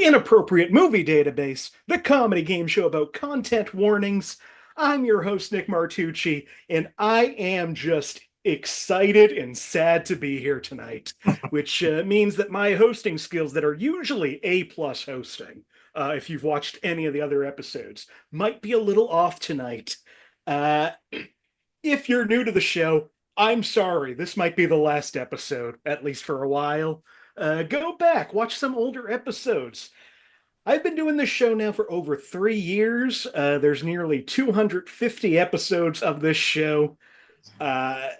the Inappropriate Movie Database, the comedy game show about content warnings. I'm your host, Nick Martucci, and I am just excited and sad to be here tonight, which means that my hosting skills that are usually A-plus hosting, if you've watched any of the other episodes, might be a little off tonight. If you're new to the show, I'm sorry. This might be the last episode, at least for a while. Go back, watch some older episodes. I've been doing this show now for over 3 years. There's nearly 250 episodes of this show. And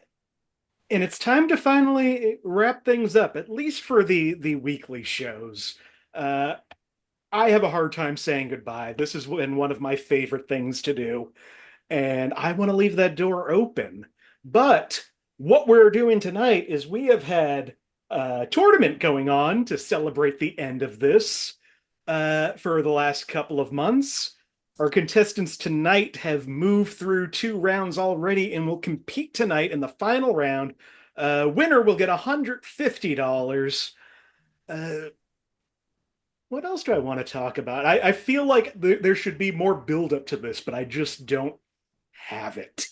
it's time to finally wrap things up, at least for the weekly shows. I have a hard time saying goodbye. This has been one of my favorite things to do, and I want to leave that door open. But what we're doing tonight is we have had a tournament going on to celebrate the end of this for the last couple of months. Our contestants tonight have moved through 2 rounds already and will compete tonight in the final round. Winner will get $150. What else do I want to talk about? I feel like there should be more build-up to this, but I just don't have it.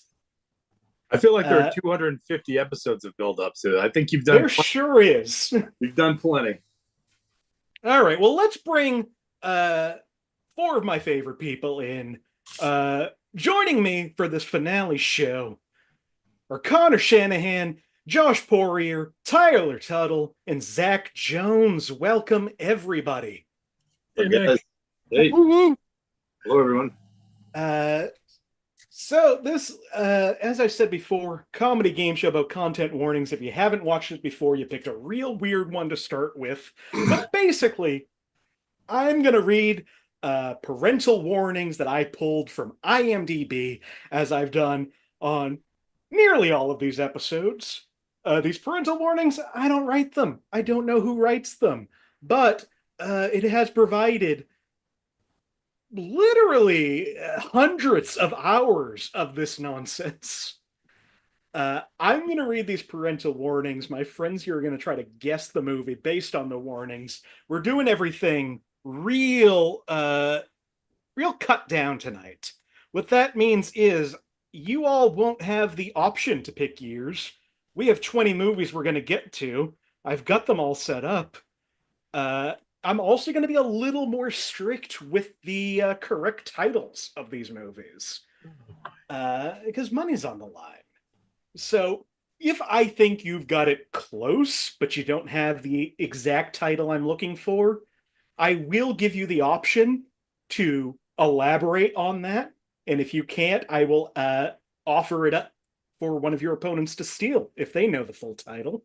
I feel like there are 250 episodes of build-up, so I think you've done. There sure is. You've done plenty. All right, well, let's bring 4 of my favorite people in. Joining me for this finale show are Conor Shanahan, Josh Poirier, Tyler Tuttle, and Zach Jones. Welcome, everybody. Hey, guys. Hey. Hello, everyone. So this, as I said before, comedy game show about content warnings. If you haven't watched it before, you picked a real weird one to start with. But basically, I'm going to read parental warnings that I pulled from IMDb, as I've done on nearly all of these episodes. These parental warnings, I don't write them. I don't know who writes them. But it has provided literally hundreds of hours of this nonsense. I'm going to read these parental warnings. My friends here are going to try to guess the movie based on the warnings. We're doing everything real cut down tonight. What that means is you all won't have the option to pick years. We have 20 movies we're going to get to. I've got them all set up. I'm also going to be a little more strict with the correct titles of these movies because money's on the line. So if I think you've got it close, but you don't have the exact title I'm looking for, I will give you the option to elaborate on that. And if you can't, I will offer it up for one of your opponents to steal if they know the full title.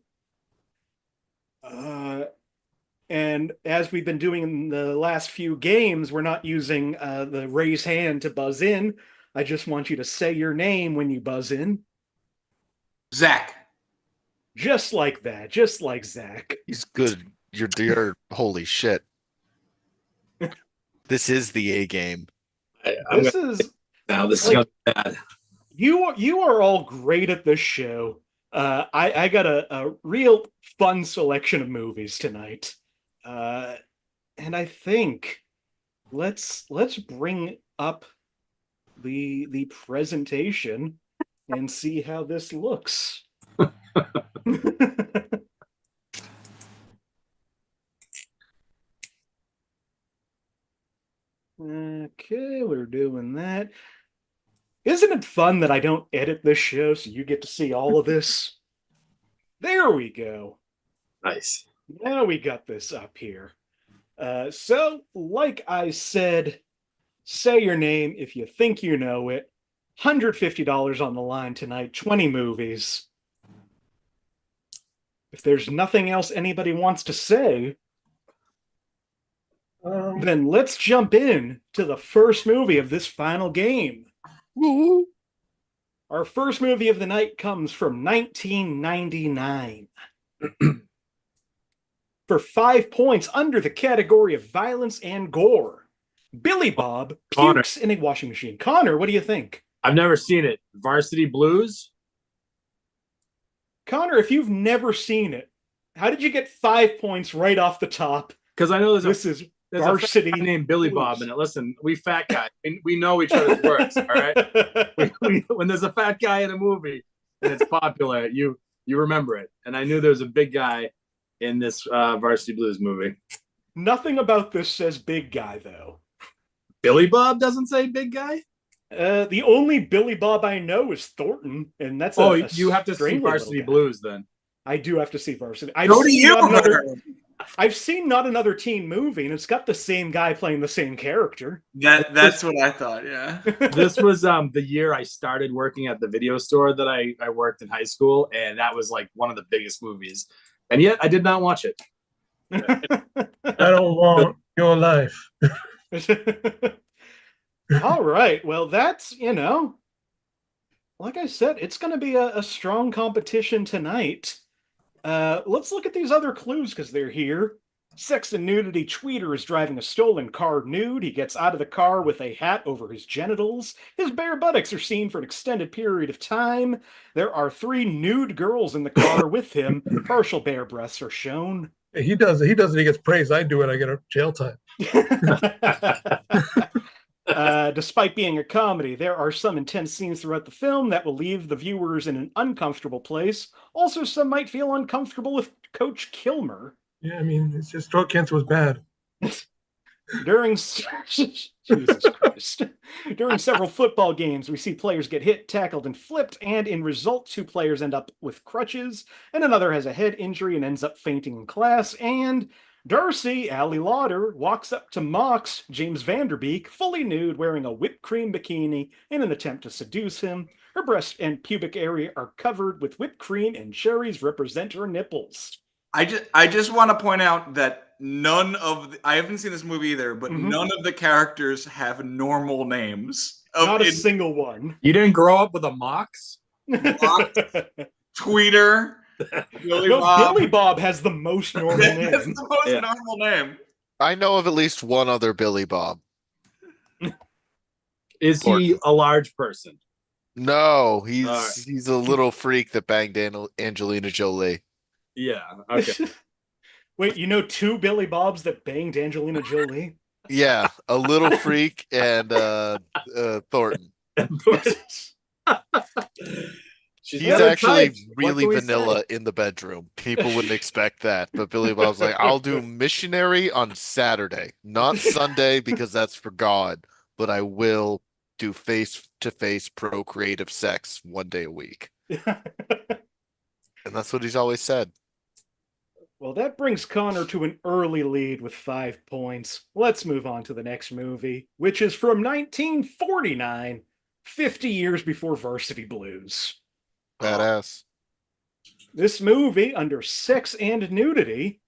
And as we've been doing in the last few games, we're not using the raise hand to buzz in. I just want you to say your name when you buzz in. Zach. Just like that. Just like Zach. He's good. You're holy shit. This is the A game. This is like, bad. You are all great at this show. I got a real fun selection of movies tonight. And I think let's bring up the presentation and see how this looks. Okay, we're doing that. Isn't it fun that I don't edit this show so you get to see all of this? There we go. Nice. Now we got this up here. So, like I said, say your name if you think you know it. $150 on the line tonight, 20 movies. If there's nothing else anybody wants to say, then let's jump in to the first movie of this final game. Woo-hoo. Our first movie of the night comes from 1999. For 5 points under the category of violence and gore, Billy Bob pukes in a washing machine. Connor, what do you think? I've never seen it. Varsity Blues? Connor, if you've never seen it, how did you get 5 points right off the top? Because I know This is There's a fat Varsity guy named Billy Bob Blues. in it. Listen, we fat guys, we know each other's works. All right. When there's a fat guy in a movie and it's popular, you remember it. And I knew there was a big guy in this Varsity Blues movie. Nothing about this says big guy, though. Billy Bob doesn't say big guy? The only Billy Bob I know is Thornton, and that's you have to see Varsity Blues then. I do have to see Varsity. I've seen Not Another Teen Movie, and it's got the same guy playing the same character. That's what I thought, yeah. This was the year I started working at the video store that I worked in high school, and that was like one of the biggest movies. And yet I did not watch it. I don't want your life. All right. Well, that's, like I said, it's going to be a strong competition tonight. Let's look at these other clues because they're here. Sex and nudity tweeter is driving a stolen car nude. He gets out of the car with a hat over his genitals. His bare buttocks are seen for an extended period of time. There are 3 nude girls in the car with him. Partial bare breasts are shown. He does it. He gets praise. I do it. I get a jail time. Despite being a comedy, there are some intense scenes throughout the film that will leave the viewers in an uncomfortable place. Also, some might feel uncomfortable with Coach Kilmer. Yeah, I mean, his throat cancer was bad. During Jesus Christ. During several football games, we see players get hit, tackled, and flipped, and in result, 2 players end up with crutches, and another has a head injury and ends up fainting in class, and Darcy, Allie Lauder, walks up to Mox, James Vanderbeek, fully nude, wearing a whipped cream bikini in an attempt to seduce him. Her breast and pubic area are covered with whipped cream, and cherries represent her nipples. I just want to point out that I haven't seen this movie either, but none of the characters have normal names. Not a single one. You didn't grow up with a Mox? Tweeter. Billy Bob has the most normal name. That's the most normal name. I know of at least one other Billy Bob. Is he a large person? No, he's a little freak that banged Angelina Jolie. Yeah, okay. Wait, 2 Billy Bobs that banged Angelina Jolie? Yeah, a little freak and Thornton. He's actually really vanilla in the bedroom. People wouldn't expect that, but Billy Bob's like, I'll do missionary on Saturday, not Sunday because that's for God, but I will do face-to-face procreative sex one day a week. And that's what he's always said. Well, that brings Connor to an early lead with 5 points. Let's move on to the next movie, which is from 1949, 50 years before Varsity Blues. Badass. This movie, under sex and nudity,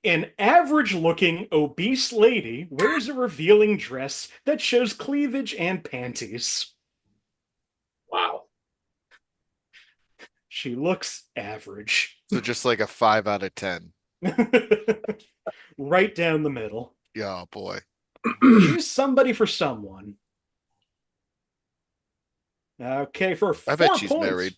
an average-looking obese lady wears a revealing dress that shows cleavage and panties. Wow. She looks average. So just like a 5 out of 10. Right down the middle. Yeah, boy. She's somebody for someone. Okay, for 4 I bet she's points, married.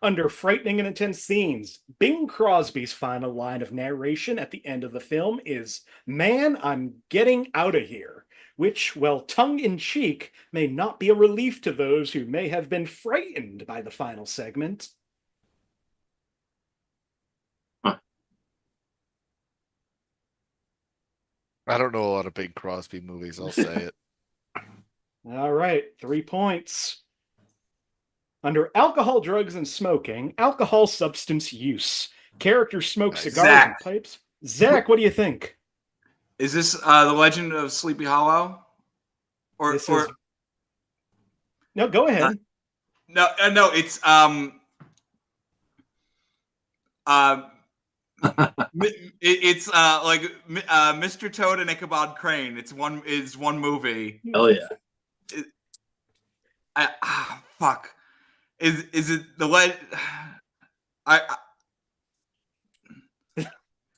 Under frightening and intense scenes, Bing Crosby's final line of narration at the end of the film is, "Man, I'm getting out of here," which, while tongue-in-cheek, may not be a relief to those who may have been frightened by the final segment. I don't know a lot of Bing Crosby movies, I'll say it. All right, 3 points. Under alcohol, drugs, and smoking, alcohol substance use. Characters smoke cigars and pipes. Zach, what do you think? Is this The Legend of Sleepy Hollow? No, go ahead. No, it's it's like Mr. Toad and Ichabod Crane. It's one movie. Hell yeah. Fuck. Is it the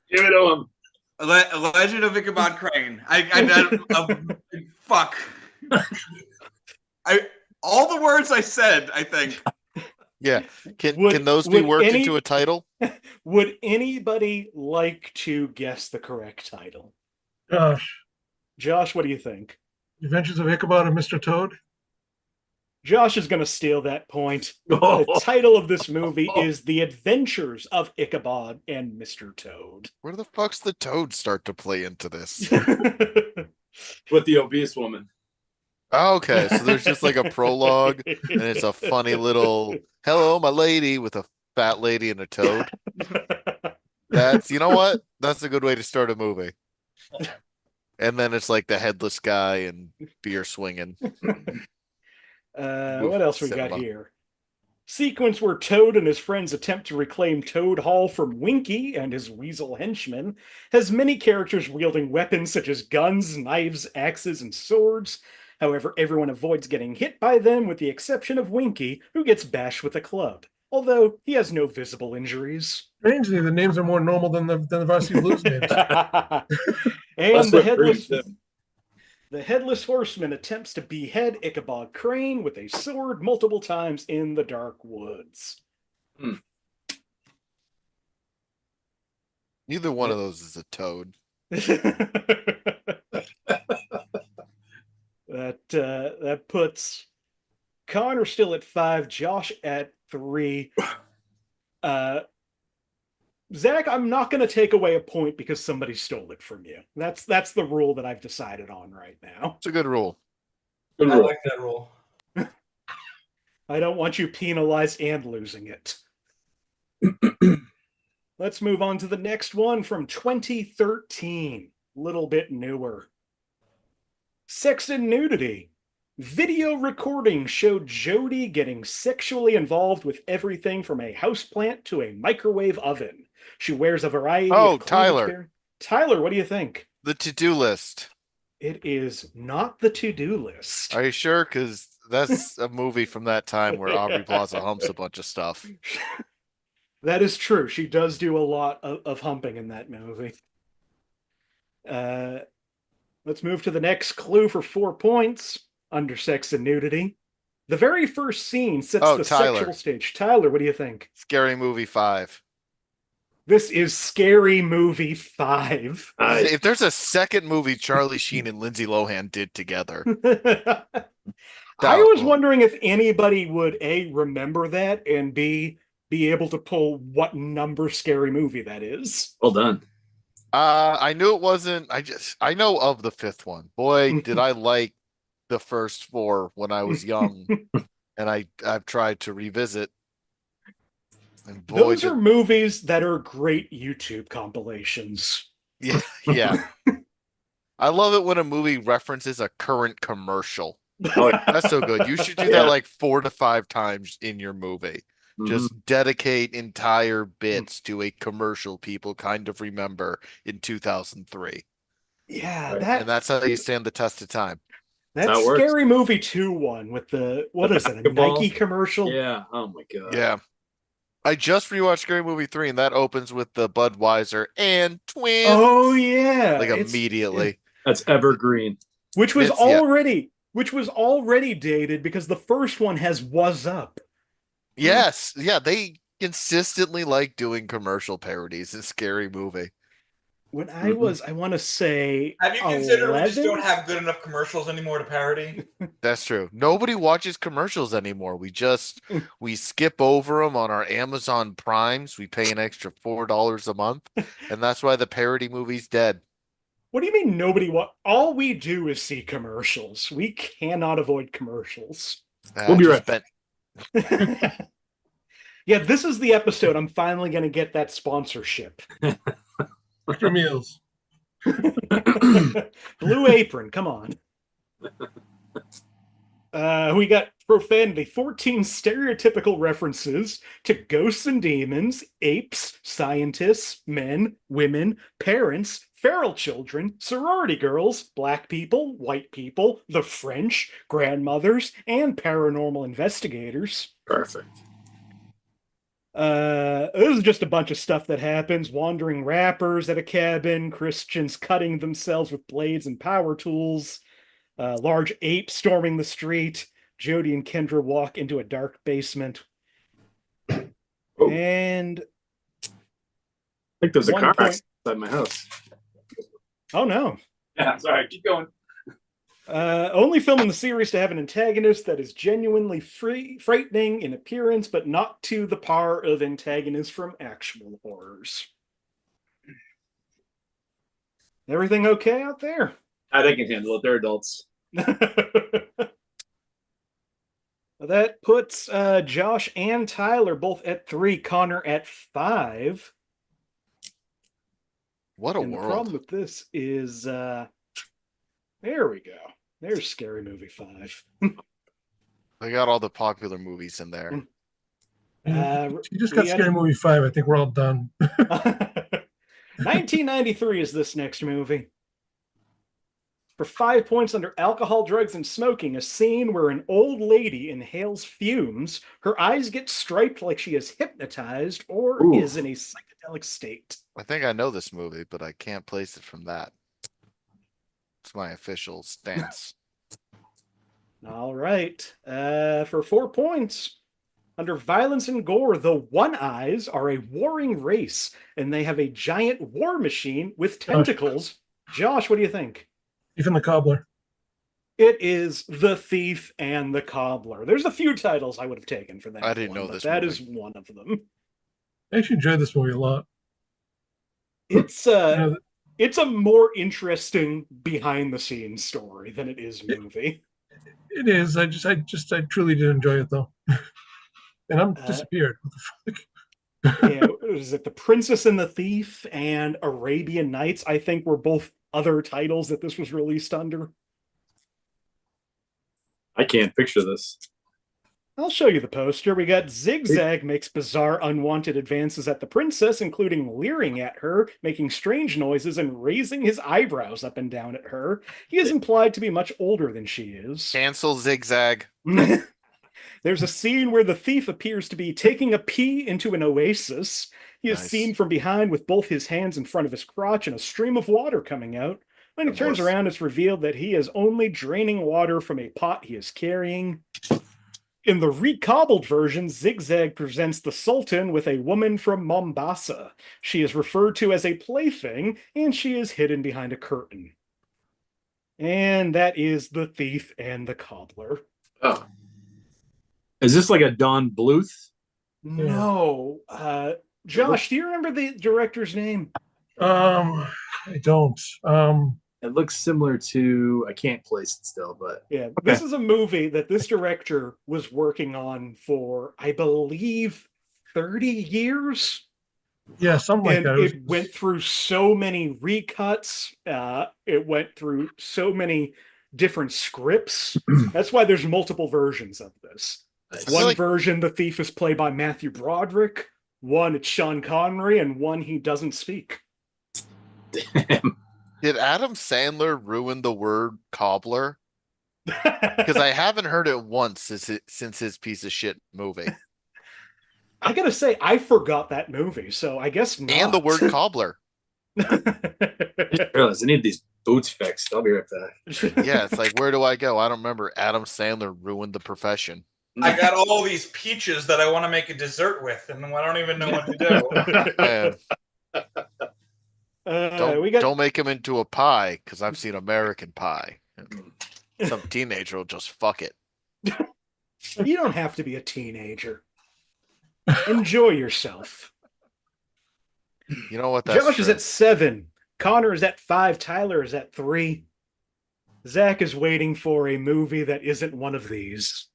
Give it to him. Legend of Ichabod Crane. Fuck. All the words I said, I think. Yeah. Can those be worked into a title? Would anybody like to guess the correct title? Josh, Josh, what do you think? Adventures of Ichabod and Mr. Toad. Josh is going to steal that point. The Oh, title of this movie is The Adventures of Ichabod and Mr. Toad. Where the fuck's the toad start to play into this? with the obese woman. Oh, okay, so there's just like a prologue, and it's a funny little "Hello, my lady" with a fat lady and a toad. That's, you know what? That's a good way to start a movie. And then it's like the headless guy and beer swinging. What else we got Cinema. here? Sequence where Toad and his friends attempt to reclaim Toad Hall from Winky and his weasel henchmen has many characters wielding weapons such as guns, knives, axes, and swords. However, everyone avoids getting hit by them with the exception of Winky, who gets bashed with a club, although he has no visible injuries. Strangely, the names are more normal than the Varsity Blues names. And the headless horseman attempts to behead Ichabod Crane with a sword multiple times in the dark woods. Neither one of those is a toad. That puts Connor still at 5, Josh at 3. Zach, I'm not going to take away a point because somebody stole it from you. That's the rule that I've decided on right now. It's a good rule. I like that rule. I don't want you penalized and losing it. Let's move on to the next one from 2013. A little bit newer. Sex and nudity. Video recording showed Jody getting sexually involved with everything from a houseplant to a microwave oven. She wears a variety Oh, of Tyler. Tyler, what do you think? The to-do list. It is not the to-do list. Are you sure? Because that's a movie from that time where Aubrey Plaza humps a bunch of stuff. That is true. She does do a lot of humping in that movie. Let's move to the next clue for 4 points under sex and nudity. The very first scene sets the Tyler. sexual stage. Tyler, what do you think? Scary Movie 5. This is Scary Movie 5. If there's a second movie Charlie Sheen and Lindsay Lohan did together. I was wondering if anybody would A, remember that, and B, be able to pull what number Scary Movie that is. Well done. I knew it wasn't. I know of the fifth one. Boy, did I like the first 4 when I was young, and I've tried to revisit. And boy, those are movies that are great YouTube compilations. Yeah. I love it when a movie references a current commercial. Oh, yeah. That's so good. You should do that like 4 to 5 times in your movie. Just dedicate entire bits to a commercial people kind of remember in 2003. Yeah, and that's how you stand the test of time. That Scary Movie 2 one with the, what is it, a Nike commercial? Yeah. Oh my God. Yeah. I just rewatched Scary Movie 3, and that opens with the Budweiser and twins. Oh yeah. Like immediately. That's evergreen. Which was already dated because the first one has "Was Up." Yes. Yeah, they consistently like doing commercial parodies in Scary Movie. When I was, I want to say, have you considered we just don't have good enough commercials anymore to parody? That's true. Nobody watches commercials anymore. We skip over them on our Amazon Primes. We pay an extra $4 a month, and that's why the parody movie's dead. What do you mean nobody all we do is see commercials. We cannot avoid commercials. We'll be right back. Yeah, this is the episode I'm finally going to get that sponsorship. Extra meals. Blue Apron, come on. We got profanity, 14 stereotypical references to ghosts and demons, apes, scientists, men, women, parents, feral children, sorority girls, black people, white people, the French, grandmothers, and paranormal investigators. Perfect. This is just a bunch of stuff that happens. Wandering rappers at a cabin, Christians cutting themselves with blades and power tools, large ape storming the street, Jody and Kendra walk into a dark basement. Oh. And I think there's a car outside my house. Oh no. Yeah, sorry, keep going. Only film in the series to have an antagonist that is genuinely frightening in appearance, but not to the par of antagonists from actual horrors. Everything okay out there? They can handle it. They're adults. That puts Josh and Tyler both at 3, Connor at 5. What a And world. the problem with this is, there we go. There's Scary Movie 5. They got all the popular movies in there. You just got Scary Movie 5. I think we're all done. 1993 is this next movie. For 5 points under alcohol, drugs, and smoking, a scene where an old lady inhales fumes, her eyes get striped like she is hypnotized or is in a psychedelic state. I think I know this movie, but I can't place it from that. It's my official stance. All right. For 4 points, under violence and gore, the One-Eyes are a warring race, and they have a giant war machine with tentacles. Josh, what do you think? Even the Cobbler. It is The Thief and the Cobbler. There's a few titles I would have taken for that. I didn't know this That movie. is one of them. I actually enjoyed this movie a lot. It's a more interesting behind the scenes story than it is movie. It is. I truly did enjoy it though. And I'm disappeared. What the fuck? Yeah, is it The Princess and the Thief and Arabian Nights? I think were both other titles that this was released under. I can't picture this. I'll show you the poster. We got Zigzag makes bizarre, unwanted advances at the princess, including leering at her, making strange noises, and raising his eyebrows up and down at her. He is implied to be much older than she is. Cancel Zigzag. There's a scene where the thief appears to be taking a pee into an oasis. He is seen from behind with both his hands in front of his crotch and a stream of water coming out. When he turns around, it's revealed that he is only draining water from a pot he is carrying. In the recobbled version, Zigzag presents the Sultan with a woman from Mombasa. She is referred to as a plaything, and she is hidden behind a curtain. And that is The Thief and the Cobbler. Oh. Is this like a Don Bluth? No. Josh, do you remember the director's name? I don't. It looks similar to, I can't place it still, but yeah, this is a movie that this director was working on for, I believe, 30 years. Yeah, something like that. It went through so many recuts. It went through so many different scripts. That's why there's multiple versions of this. One version, the thief is played by Matthew Broderick. One, it's Sean Connery, and one, he doesn't speak. Damn. Did Adam Sandler ruin the word cobbler? Because I haven't heard it once since his piece of shit movie. I gotta say, I forgot that movie, so I guess not. And the word cobbler. I realize I need these boots fixed. I'll be right back. Yeah, it's like, where do I go? I don't remember. Adam Sandler ruined the profession. I got all these peaches that I want to make a dessert with, and I don't even know what to do. Don't make him into a pie, because I've seen American Pie. Some teenager will just fuck it. You don't have to be a teenager. Enjoy yourself. You know what? That's Josh true. is at 7. Connor is at 5. Tyler is at 3. Zach is waiting for a movie that isn't one of these.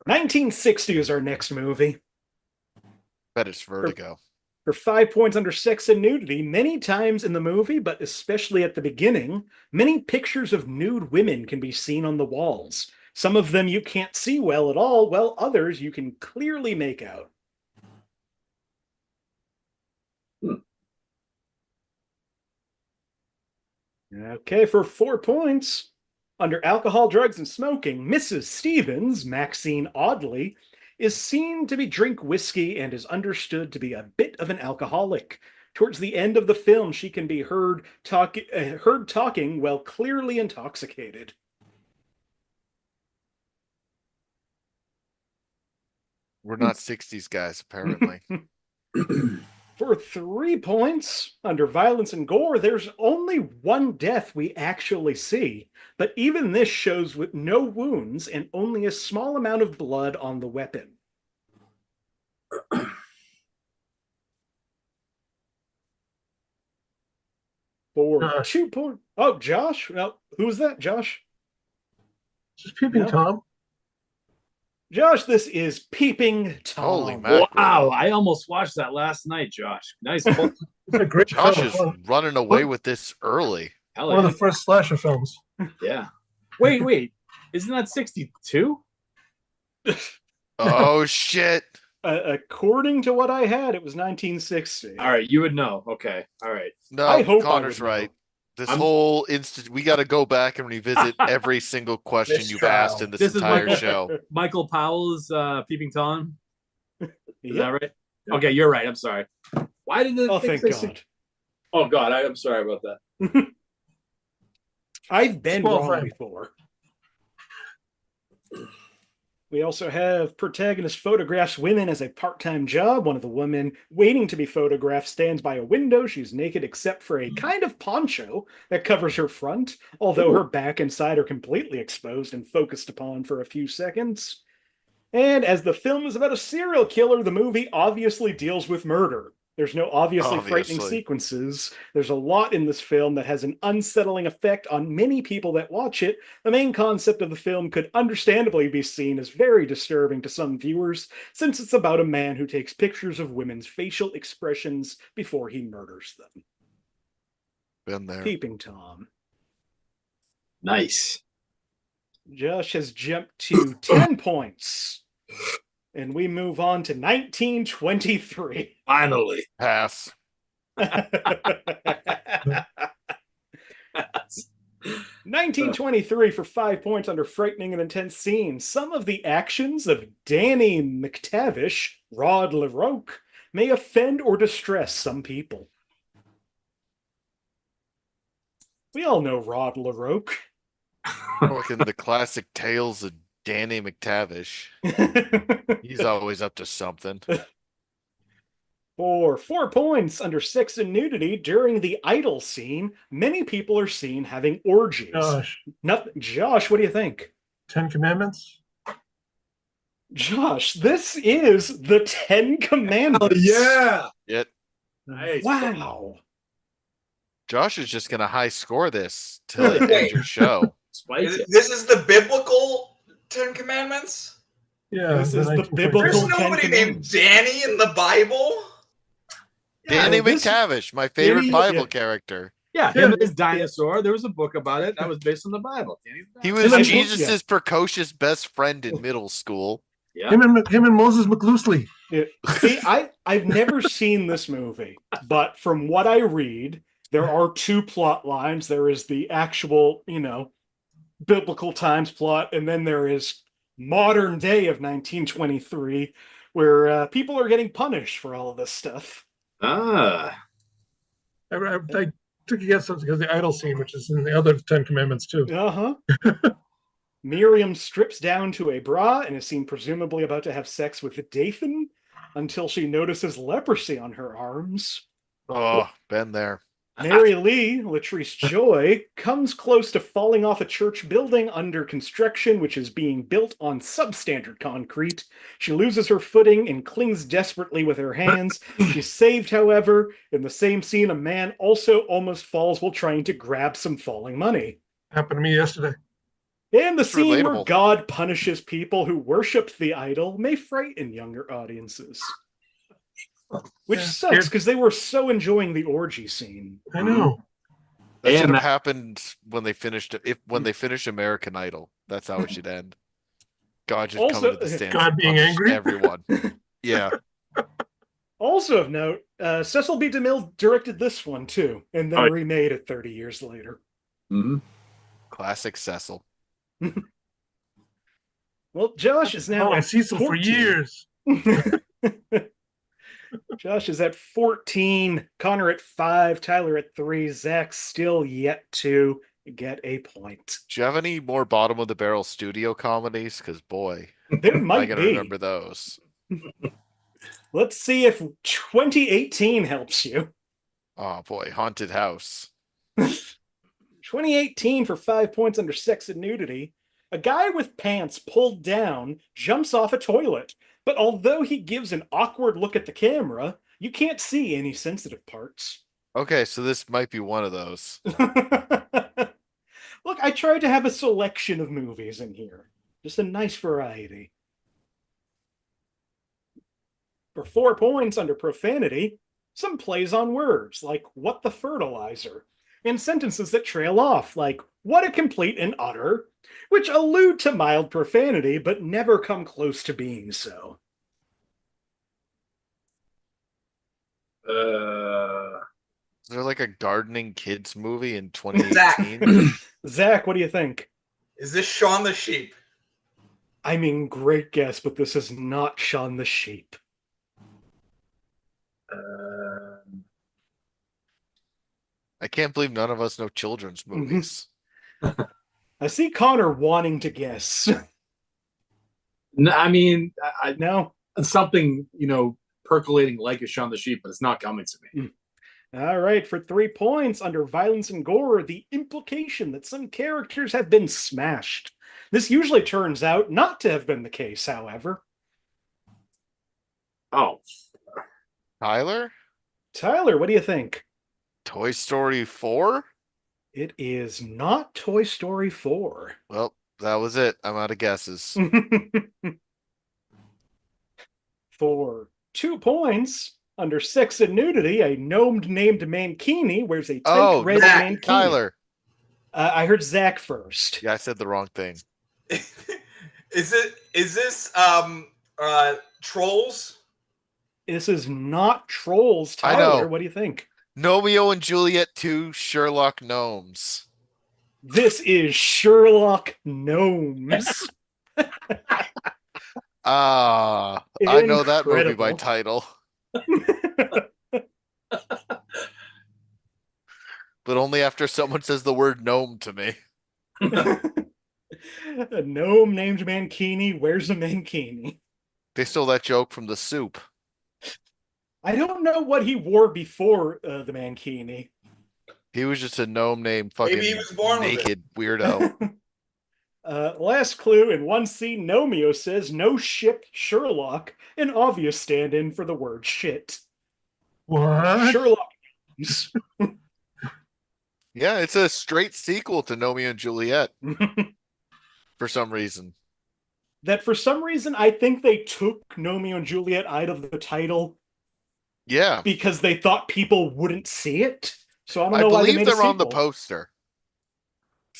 1960 is our next movie. Bet it's Vertigo. For 5 points under sex and nudity, many times in the movie, but especially at the beginning, many pictures of nude women can be seen on the walls. Some of them you can't see well at all, while others you can clearly make out. Okay, for 4 points, under alcohol, drugs, and smoking, Mrs. Stevens, Maxine Audley, is seen to drink whiskey and is understood to be a bit of an alcoholic. Towards the end of the film, she can be heard talking while clearly intoxicated. We're not 60s guys, apparently. For 3 points, under violence and gore, there's only one death we actually see, but even this shows with no wounds and only a small amount of blood on the weapon. For Josh. 2 points. Oh, Josh? Well, who was that, Josh? Just Peeping No. Tom. Josh, this is Peeping Tom. Holy mackerel. Wow, I almost watched that last night, Josh. Nice pull. It's a great Josh film. is running away with this early. Hell One of yeah. the first slasher films. Yeah. Wait. Isn't that 62? Oh, shit. According to what I had, it was 1960. All right, you would know. Okay. All right. No, I hope Connor's I would know. right. This whole instant, we got to go back and revisit every single question This you've trial. asked in this This is entire Michael- show. Michael Powell's Peeping Tom. Is Yep. that right? Okay, you're right. I'm sorry. Why did the Oh, thing thank say God. Oh God, I'm sorry about that. I've been Small wrong frame. before. We also have protagonist photographs women as a part-time job. One of the women waiting to be photographed stands by a window. She's naked except for a kind of poncho that covers her front, although her back and side are completely exposed and focused upon for a few seconds. And as the film is about a serial killer, the movie obviously deals with murder. There's no obviously frightening Obviously. sequences. There's a lot in this film that has an unsettling effect on many people that watch it. The main concept of the film could understandably be seen as very disturbing to some viewers, since it's about a man who takes pictures of women's facial expressions before he murders them. Been there. Peeping Tom. Nice. Josh has jumped to 10 points. And we move on to 1923. Finally. Pass. 1923 for 5 points under frightening and intense scenes. Some of the actions of Danny McTavish, Rod LaRoque, may offend or distress some people. We all know Rod LaRoque. Fucking the classic tales of Danny McTavish. He's always up to something. For 4 points under sex and nudity during the idol scene, many people are seen having orgies. Josh, what do you think? 10 Commandments. Josh, this is the 10 Commandments. Yeah. Yet Nice. Wow. Josh is just gonna high score this till the end of your show. Spicy. This is the biblical Ten Commandments? Yeah. This is the 1923. biblical There's Ten nobody named Commandments. Danny in the Bible? Danny this- McTavish, my favorite Danny- Bible yeah. character. Yeah, him and his dinosaur. There was a book about it that was based on the Bible. He was Yeah. Jesus' precocious best friend in middle school. Yeah. Him and Moses McLoosely. Yeah. See, I've never seen this movie, but from what I read, there are 2 plot lines. There is the actual, biblical times plot, and then there is modern day of 1923, where people are getting punished for all of this stuff. Ah. I took a guess because the idol scene, which is in the other 10 Commandments too. Uh-huh. Miriam strips down to a bra and is seen presumably about to have sex with Dathan until she notices leprosy on her arms. Oh, been there. Mary Lee, Latrice Joy, comes close to falling off a church building under construction, which is being built on substandard concrete. She loses her footing and clings desperately with her hands. She's saved, however. In the same scene, a man also almost falls while trying to grab some falling money. Happened to me yesterday. And the scene where relatable. God punishes people who worship the idol may frighten younger audiences. Which Yeah. sucks because they were so enjoying the orgy scene. I know. That And should have that- happened when they finished when they finish American Idol. That's how it should end. God just Also- coming to the stands. God and being punish angry? Everyone. Yeah. Also of note, Cecil B. DeMille directed this one too, and then Oh. remade it 30 years later. Mhm. Classic Cecil. Well, Josh is now Oh, at Cecil for 14. years. Josh is at 14, Connor at 5, Tyler at 3, Zach still yet to get a point. Do you have any more bottom of the barrel studio comedies? Because boy, There I might gotta be. remember those. Let's see if 2018 helps you. Oh boy, haunted house. 2018 for 5 points under sex and nudity. A guy with pants pulled down jumps off a toilet, but although he gives an awkward look at the camera, you can't see any sensitive parts. Okay, so this might be one of those. Look, I tried to have a selection of movies in here. Just a nice variety. For 4 points under profanity, some plays on words, like what the fertilizer, and sentences that trail off, like what a complete and utter, which allude to mild profanity but never come close to being so. Is there like a gardening kids movie in 2018? Zach, what do you think? Is this Shaun the Sheep? I mean, great guess, but this is not Shaun the Sheep. I can't believe none of us know children's movies. I see Connor wanting to guess. No, I mean, No? something, percolating like a Shaun the Sheep, but it's not coming to me. All right, for 3 points under violence and gore, the implication that some characters have been smashed. This usually turns out not to have been the case, however. Oh. Tyler? Tyler, what do you think? Toy Story 4? It is not Toy Story 4. Well, that was it. I'm out of guesses. For 2 points, under sex and nudity, a gnomed named Mankini wears a tight red mankini. Tyler. I heard Zach first. Yeah, I said the wrong thing. Is this Trolls? This is not Trolls. I Tyler, know. what do you think? Romeo and Juliet 2, Sherlock Gnomes. This is Sherlock Gnomes. I know that movie by title. But only after someone says the word gnome to me. A gnome named Mankini wears a mankini. They stole that joke from The Soup. I don't know what he wore before the mankini. He was just a gnome named fucking Maybe he was born naked weirdo. Last clue, in one scene, Nomeo says, "No ship, Sherlock," an obvious stand-in for the word shit. What? Sherlock. Yeah, it's a straight sequel to Romeo and Juliet. For some reason. That for some reason, I think they took Romeo and Juliet out of the title. Yeah. Because they thought people wouldn't see it. So I don't know why they believe made they're a sequel. on the poster.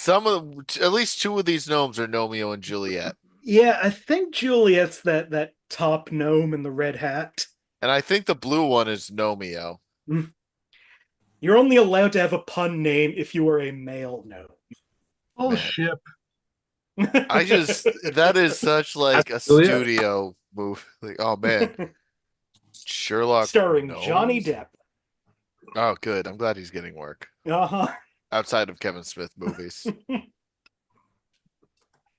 At least 2 of these gnomes are Romeo and Juliet. Yeah, I think Juliet's that top gnome in the red hat. And I think the blue one is Nomeo. You're only allowed to have a pun name if you are a male gnome. Oh, shit. That is such like a studio move. Like, oh man. Sherlock starring Gnomes? Johnny Depp. Oh, good. I'm glad he's getting work. Uh-huh. Outside of Kevin Smith movies.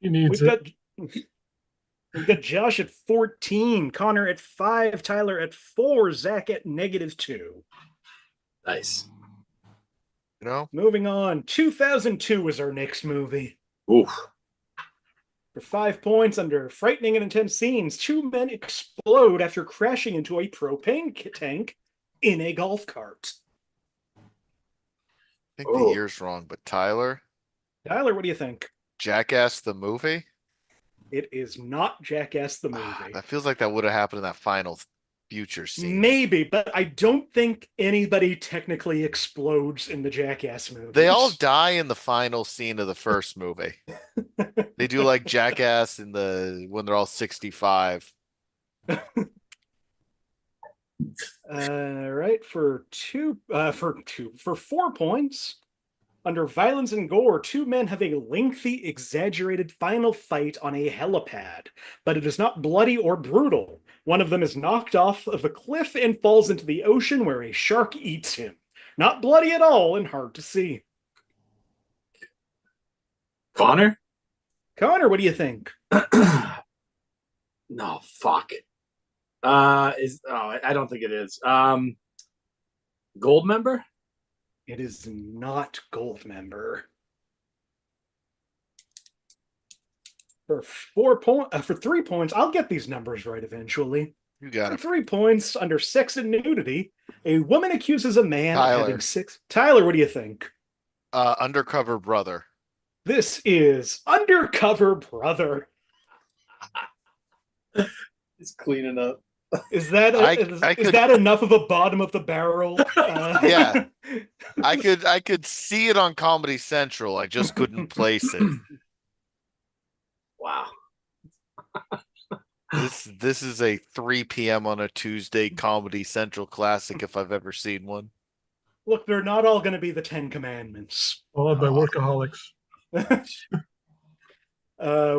He needs it. We've got Josh at 14, Connor at 5, Tyler at 4, Zach at -2. Nice. Moving on. 2002 is our next movie. Oof. For 5 points under frightening and intense scenes, 2 men explode after crashing into a propane tank in a golf cart. I think the year's wrong, but Tyler, what do you think? Jackass the movie? It is not Jackass the movie. That feels like that would have happened in that final future scene. Maybe, but I don't think anybody technically explodes in the Jackass movie. They all die in the final scene of the first movie. They do like Jackass when they're all 65. Right, for 4 points. Under violence and gore, 2 men have a lengthy, exaggerated final fight on a helipad, but it is not bloody or brutal. One of them is knocked off of a cliff and falls into the ocean where a shark eats him. Not bloody at all and hard to see. Connor, what do you think? No, fuck. I don't think it is. Gold member? It is not Goldmember. For 3 points, I'll get these numbers right eventually. You got For it. 3 points, under sex and nudity, a woman accuses a man of Tyler. having sex. Tyler, what do you think? Undercover brother. This is Undercover Brother. It's cleaning up. Is that is that enough of a bottom of the barrel? Yeah. I could see it on Comedy Central. I just couldn't place it. Wow. This is a 3 p.m. on a Tuesday Comedy Central classic if I've ever seen one. Look, they're not all going to be the 10 Commandments. Followed by Workaholics.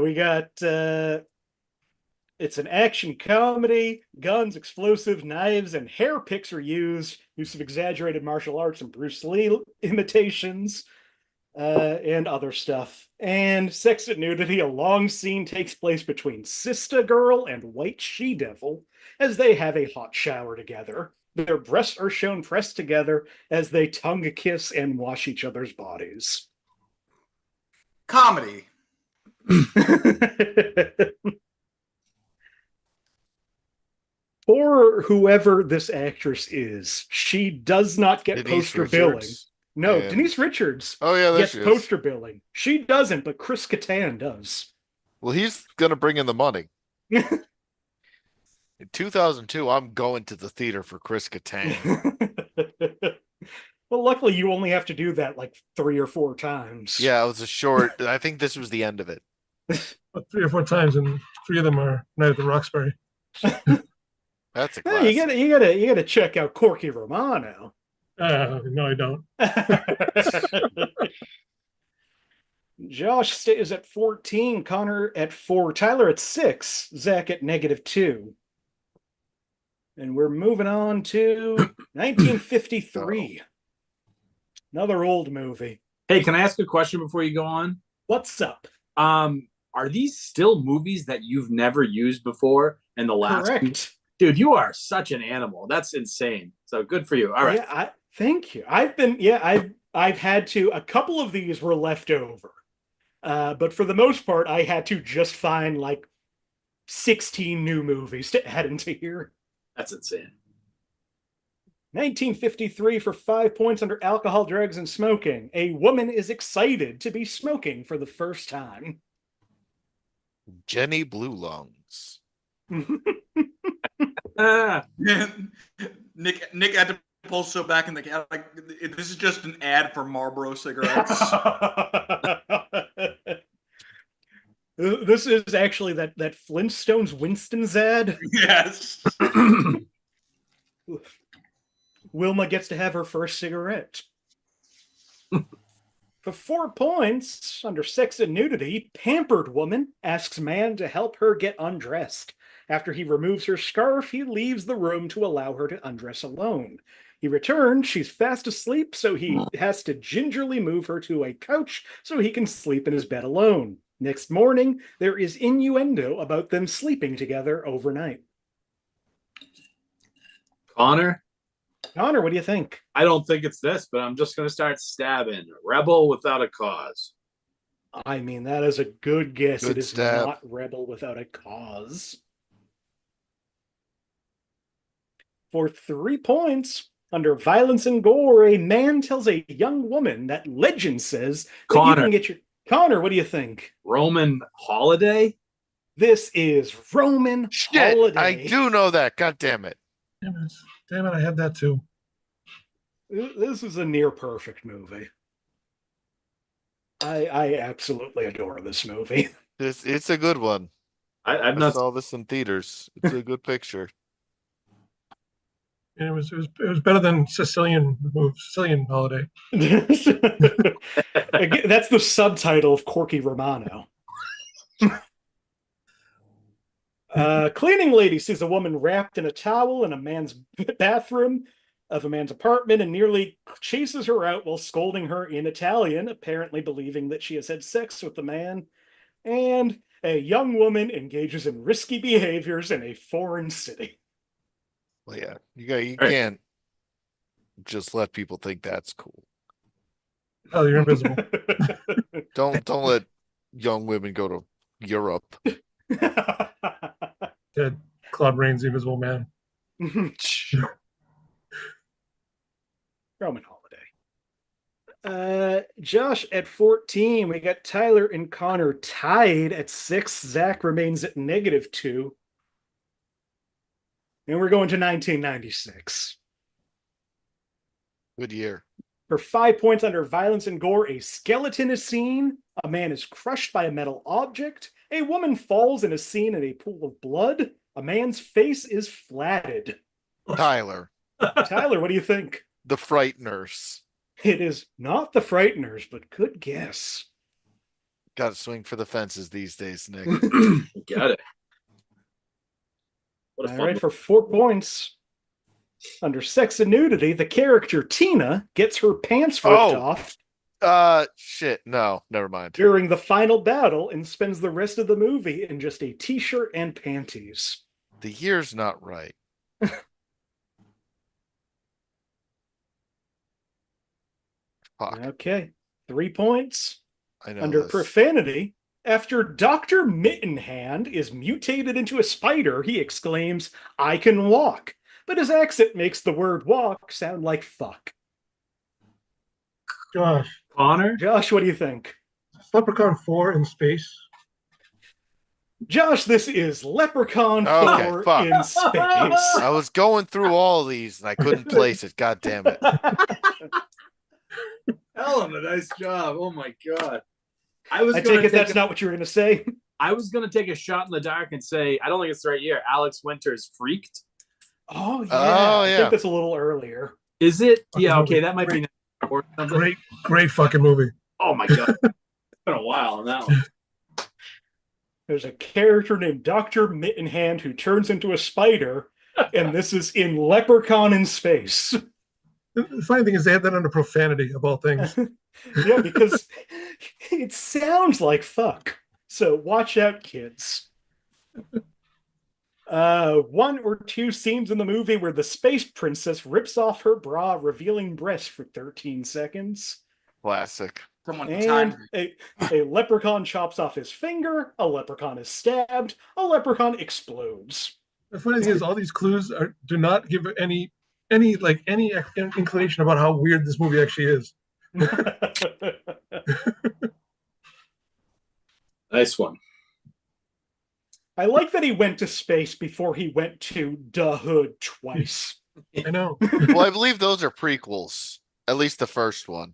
We got it's an action comedy. Guns, explosives, knives, and hair picks are used. Use of exaggerated martial arts and Bruce Lee imitations, and other stuff. And sex and nudity. A long scene takes place between Sister Girl and White She-Devil as they have a hot shower together. Their breasts are shown pressed together as they tongue kiss and wash each other's bodies. Comedy. For whoever this actress is, she does not get Denise poster billing. Richards. No, And- Denise Richards Oh yeah, there gets she is. poster billing. She doesn't, but Chris Kattan does. Well, he's gonna bring in the money. In 2002, I'm going to the theater for Chris Kattan. Well, luckily you only have to do that like 3 or 4 times. Yeah, it was a short. I think this was the end of it. But 3 or 4 times, and 3 of them are Night at the Roxbury. That's a Yeah, classic. you gotta check out Corky Romano. No, I don't. Josh stays at 14, Connor at 4, Tyler at 6, Zach at -2. And we're moving on to 1953. Another old movie. Hey, can I ask a question before you go on? What's up? Are these still movies that you've never used before in the last? Correct. Dude, you are such an animal. That's insane. So good for you. All right. Yeah, thank you. I've had to. A couple of these were left over, but for the most part, I had to just find like 16 new movies to add into here. That's insane. 1953 for 5 points under alcohol, drugs, and smoking. A woman is excited to be smoking for the first time. Jenny Blue Lungs. Nick had to pull so back in the like. This is just an ad for Marlboro cigarettes. This is actually that Flintstones Winston's ad. Yes. Wilma gets to have her first cigarette. For 4 points, under sex and nudity, pampered woman asks man to help her get undressed. After he removes her scarf, he leaves the room to allow her to undress alone. He returns, she's fast asleep, so he has to gingerly move her to a couch so he can sleep in his bed alone. Next morning, there is innuendo about them sleeping together overnight. Connor, Connor, what do you think? I don't think it's this, but I'm just going to start stabbing. Rebel Without a Cause. I mean, that is a good guess. Good It is stab. not Rebel Without a Cause. For 3 points, under violence and gore, a man tells a young woman that legend says that you Connor. can get your... Connor, what do you think? Roman Holiday? This is Roman Shit, Holiday. I do know that. God damn it. Damn it, I had that too. This is a near perfect movie. I absolutely adore this movie. It's a good one. I've I not. saw this in theaters. It's a good picture. And it was better than Sicilian Holiday. Again, that's the subtitle of Corky Romano. Cleaning lady sees a woman wrapped in a towel in a man's bathroom of a man's apartment and nearly chases her out while scolding her in Italian, apparently believing that she has had sex with the man. And a young woman engages in risky behaviors in a foreign city. Well, yeah, you Right. can't just let people think that's cool. Oh, you're invisible. Don't let young women go to Europe. Dead. Claude Rains, the Invisible Man. Roman Holiday. Josh at 14. We got Tyler and Connor tied at 6. Zach remains at -2. And we're going to 1996. Good year. For 5 points under violence and gore, a skeleton is seen, a man is crushed by a metal object, a woman falls and is seen in a pool of blood, a man's face is flatted. Tyler, Tyler, what do you think? The Frighteners. It is not The Frighteners, but good guess. Got to swing for the fences these days, Nick. Got it. What a All fun right, for 4 points. Under sex and nudity, the character Tina gets her pants ripped off Shit. No, never mind. during the final battle and spends the rest of the movie in just a t-shirt and panties. The year's not right. Fuck. Okay, 3 points. I know Under this. profanity, after Dr. Mittenhand is mutated into a spider, he exclaims, "I can walk." But his accent makes the word walk sound like fuck. Josh. Connor? Josh, what do you think? Leprechaun 4 in space. Josh, this is Leprechaun Okay, 4 fuck. in space. I was going through all these and I couldn't place it. God damn it. Ellen, a nice job. Oh my god. I take it that's not what you were going to say. I was going to take a shot in the dark and say, I don't think it's the right year. Alex Winter's Freaked. Oh, yeah. Oh, I yeah. think that's a little earlier. Is it? Fucking Yeah, movie. okay, that might be or something. Great fucking movie. Oh my god. It's been a while on that one. There's a character named Dr. Mittenhand who turns into a spider, and this is in Leprechaun in Space. The funny thing is they had that under profanity of all things. Yeah, because it sounds like fuck. So watch out, kids. 1 or 2 scenes in the movie where the space princess rips off her bra, revealing breasts for 13 seconds. Classic. Someone And time. a leprechaun chops off his finger, a leprechaun is stabbed, a leprechaun explodes. The funny thing is all these clues do not give any inclination about how weird this movie actually is. Nice one. I like that he went to space before he went to the hood twice. I know. Well, I believe those are prequels. At least the first one.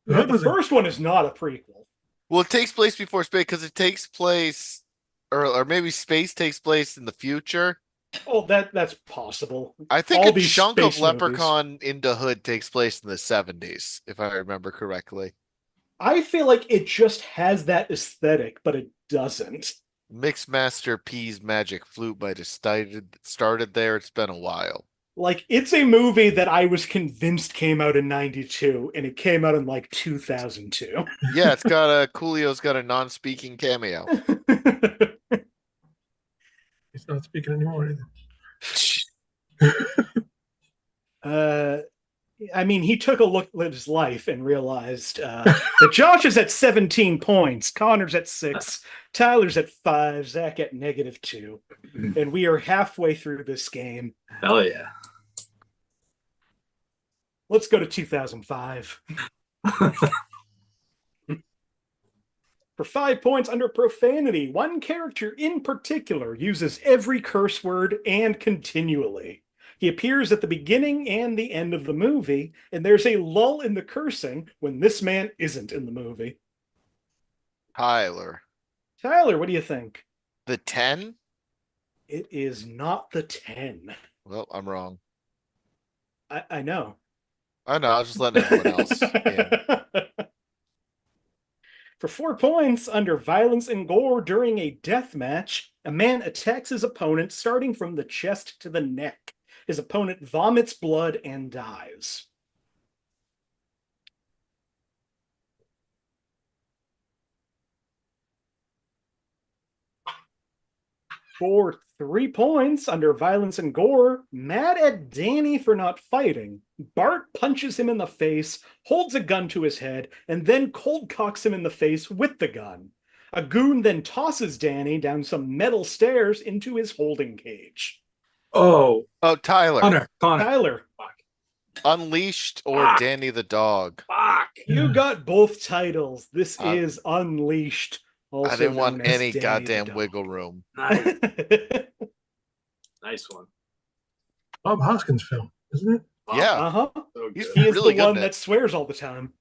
The first one is not a prequel. Well, it takes place before space because it takes place, or maybe space takes place in the future. Oh, that's possible. I think All a these chunk of space movies. Leprechaun in the Hood takes place in the 70s, if I remember correctly. I feel like it just has that aesthetic, but it doesn't. Mixmaster P's Magic Flute might have started there. It's been a while. Like, it's a movie that I was convinced came out in 92, and it came out in, like, 2002. Yeah, it's got Coolio's got a non-speaking cameo. He's not speaking anymore either. I mean, he took a look at his life and realized that Josh is at 17 points, Connor's at 6, Tyler's at 5, Zach at -2, and we are halfway through this game. Hell yeah. Let's go to 2005. For 5 points under profanity, one character in particular uses every curse word and continually. He appears at the beginning and the end of the movie, and there's a lull in the cursing when this man isn't in the movie. Tyler. Tyler, what do you think? The 10? It is not the 10. Well, I'm wrong. I know. I know, I was just letting everyone else in. For 4 points, under violence and gore during a death match, a man attacks his opponent starting from the chest to the neck. His opponent vomits blood and dies. For 3 points under violence and gore, mad at Danny for not fighting, Bart punches him in the face, holds a gun to his head, and then cold cocks him in the face with the gun. A goon then tosses Danny down some metal stairs into his holding cage. Oh, Tyler. Connor. Tyler. Fuck. Unleashed or Fuck. Danny the dog? Fuck. You got both titles. This is Unleashed. Also I didn't want known as any Danny goddamn wiggle room. Nice. Nice one. Bob Hoskins film, isn't it? Yeah. Uh-huh. So He good. is really the good one in it. that swears all the time.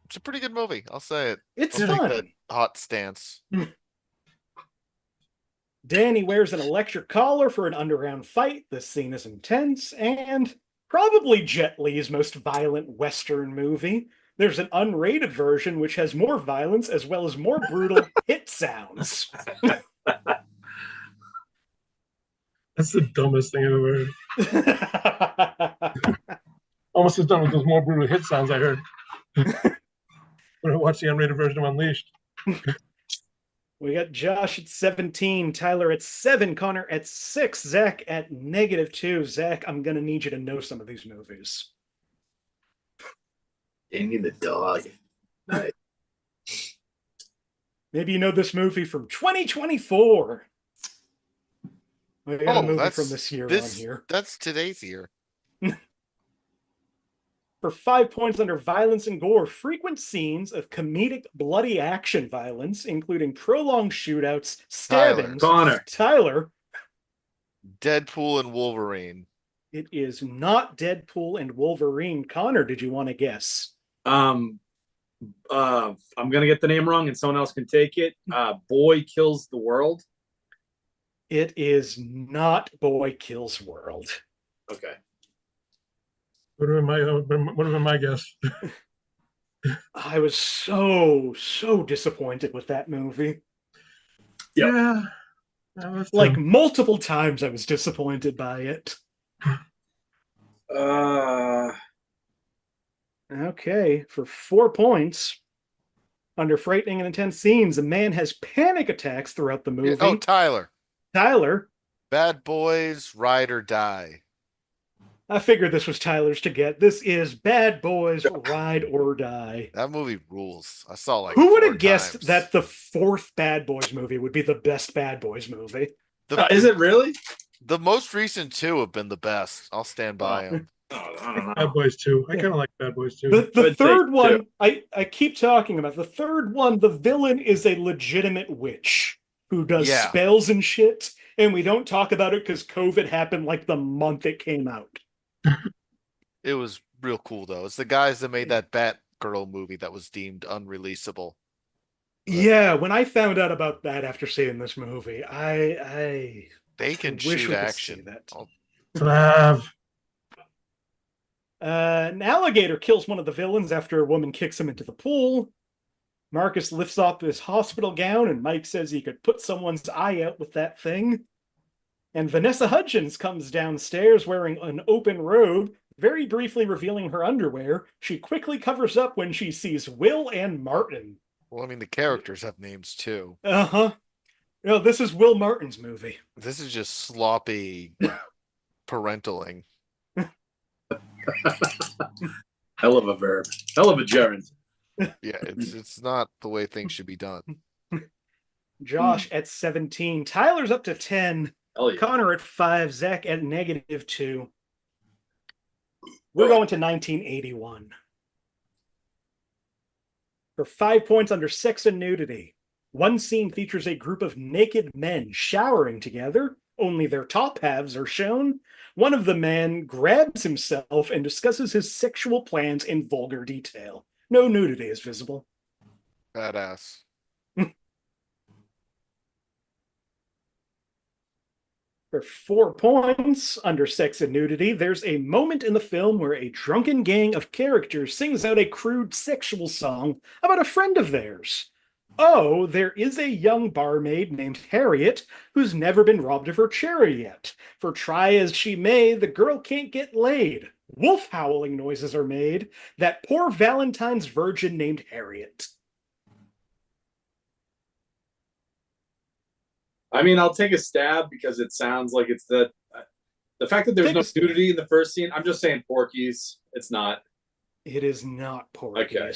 It's a pretty good movie. I'll say it. It's I'll take fun. that hot stance. Danny wears an electric collar for an underground fight. This scene is intense and probably Jet Li's most violent Western movie. There's an unrated version which has more violence as well as more brutal hit sounds. That's the dumbest thing I've ever heard. Almost as dumb as those more brutal hit sounds I heard when I watched the unrated version of Unleashed. We got Josh at 17, Tyler at 7, Connor at 6, Zach at -2. Zach, I'm going to need you to know some of these movies. Danny the dog. Nice. Maybe you know this movie from 2024. We got a movie that's from this year on here. That's today's year. For 5 points under violence and gore, frequent scenes of comedic bloody action violence, including prolonged shootouts, stabbings. Connor. Tyler. Deadpool and Wolverine. It is not Deadpool and Wolverine. Connor, did you want to guess? I'm gonna get the name wrong and someone else can take it. Boy Kills the World. It is not Boy Kills World. Okay. What have been my guess? I was so disappointed with that movie. Yep. Yeah. No, Like multiple times I was disappointed by it. Okay, for 4 points, under frightening and intense scenes, a man has panic attacks throughout the movie. Oh, Tyler. Tyler. Bad Boys, Ride or Die. I figured this was Tyler's to get. This is Bad Boys, Ride or Die. That movie rules. I saw like. Who would 4 have guessed times. that the 4th Bad Boys movie would be the best Bad Boys movie? Is it really? The most recent 2 have been the best. I'll stand by them. I don't know. Bad Boys 2. I kind of like Bad Boys 2. The Good third take, one, too. I keep talking about. The third one, the villain is a legitimate witch who does spells and shit, and we don't talk about it because COVID happened like the month it came out. It was real cool though. It's the guys that made that Batgirl movie that was deemed unreleasable. Yeah, when I found out about that after seeing this movie, I They can wish we shoot could action. see that. Flav. An alligator kills one of the villains after a woman kicks him into the pool. Marcus lifts off his hospital gown, and Mike says he could put someone's eye out with that thing. And Vanessa Hudgens comes downstairs wearing an open robe, very briefly revealing her underwear. She quickly covers up when she sees Will and Martin. Well, I mean, the characters have names too. Uh-huh. No, this is Will Martin's movie. This is just sloppy parentaling. Hell of a verb. Hell of a gerund. Yeah, it's not the way things should be done. Josh at 17. Tyler's up to 10. Hell yeah. Connor at 5. Zach at -2. We're going to 1981. For 5 points under sex and nudity, one scene features a group of naked men showering together. Only their top halves are shown. One of the men grabs himself and discusses his sexual plans in vulgar detail. No nudity is visible. Badass. For 4 points under sex and nudity, there's a moment in the film where a drunken gang of characters sings out a crude sexual song about a friend of theirs. Oh, there is a young barmaid named Harriet who's never been robbed of her cherry yet. For try as she may, the girl can't get laid. Wolf howling noises are made. That poor Valentine's virgin named Harriet. I mean, I'll take a stab because it sounds like it's the fact that there's no nudity in the first scene. I'm just saying Porky's. It's not. It is not Porky's. Okay.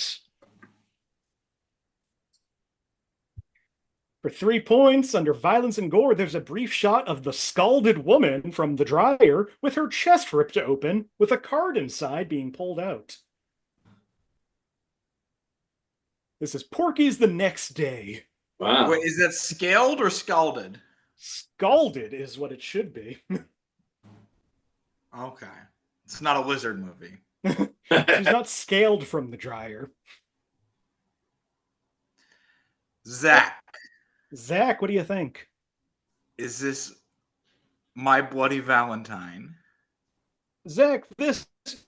For 3 points, under violence and gore, there's a brief shot of the scalded woman from the dryer with her chest ripped open, with a card inside being pulled out. This is Porky's the Next Day. Wow. Wait, is that scaled or scalded? Scalded is what it should be. Okay. It's not a lizard movie. She's not scaled from the dryer. Zach, what do you think? Is this My Bloody Valentine? Zach, this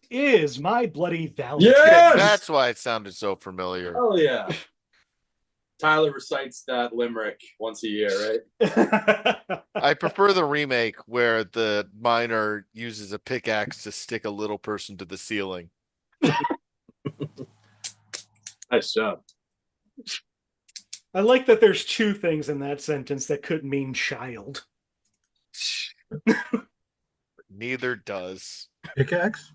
is My Bloody Valentine. Yes! That's why it sounded so familiar. Oh, yeah. Tyler recites that limerick once a year, right? I prefer the remake where the miner uses a pickaxe to stick a little person to the ceiling. Nice job. I like that there's two things in that sentence that could mean child. Neither does. Pickaxe?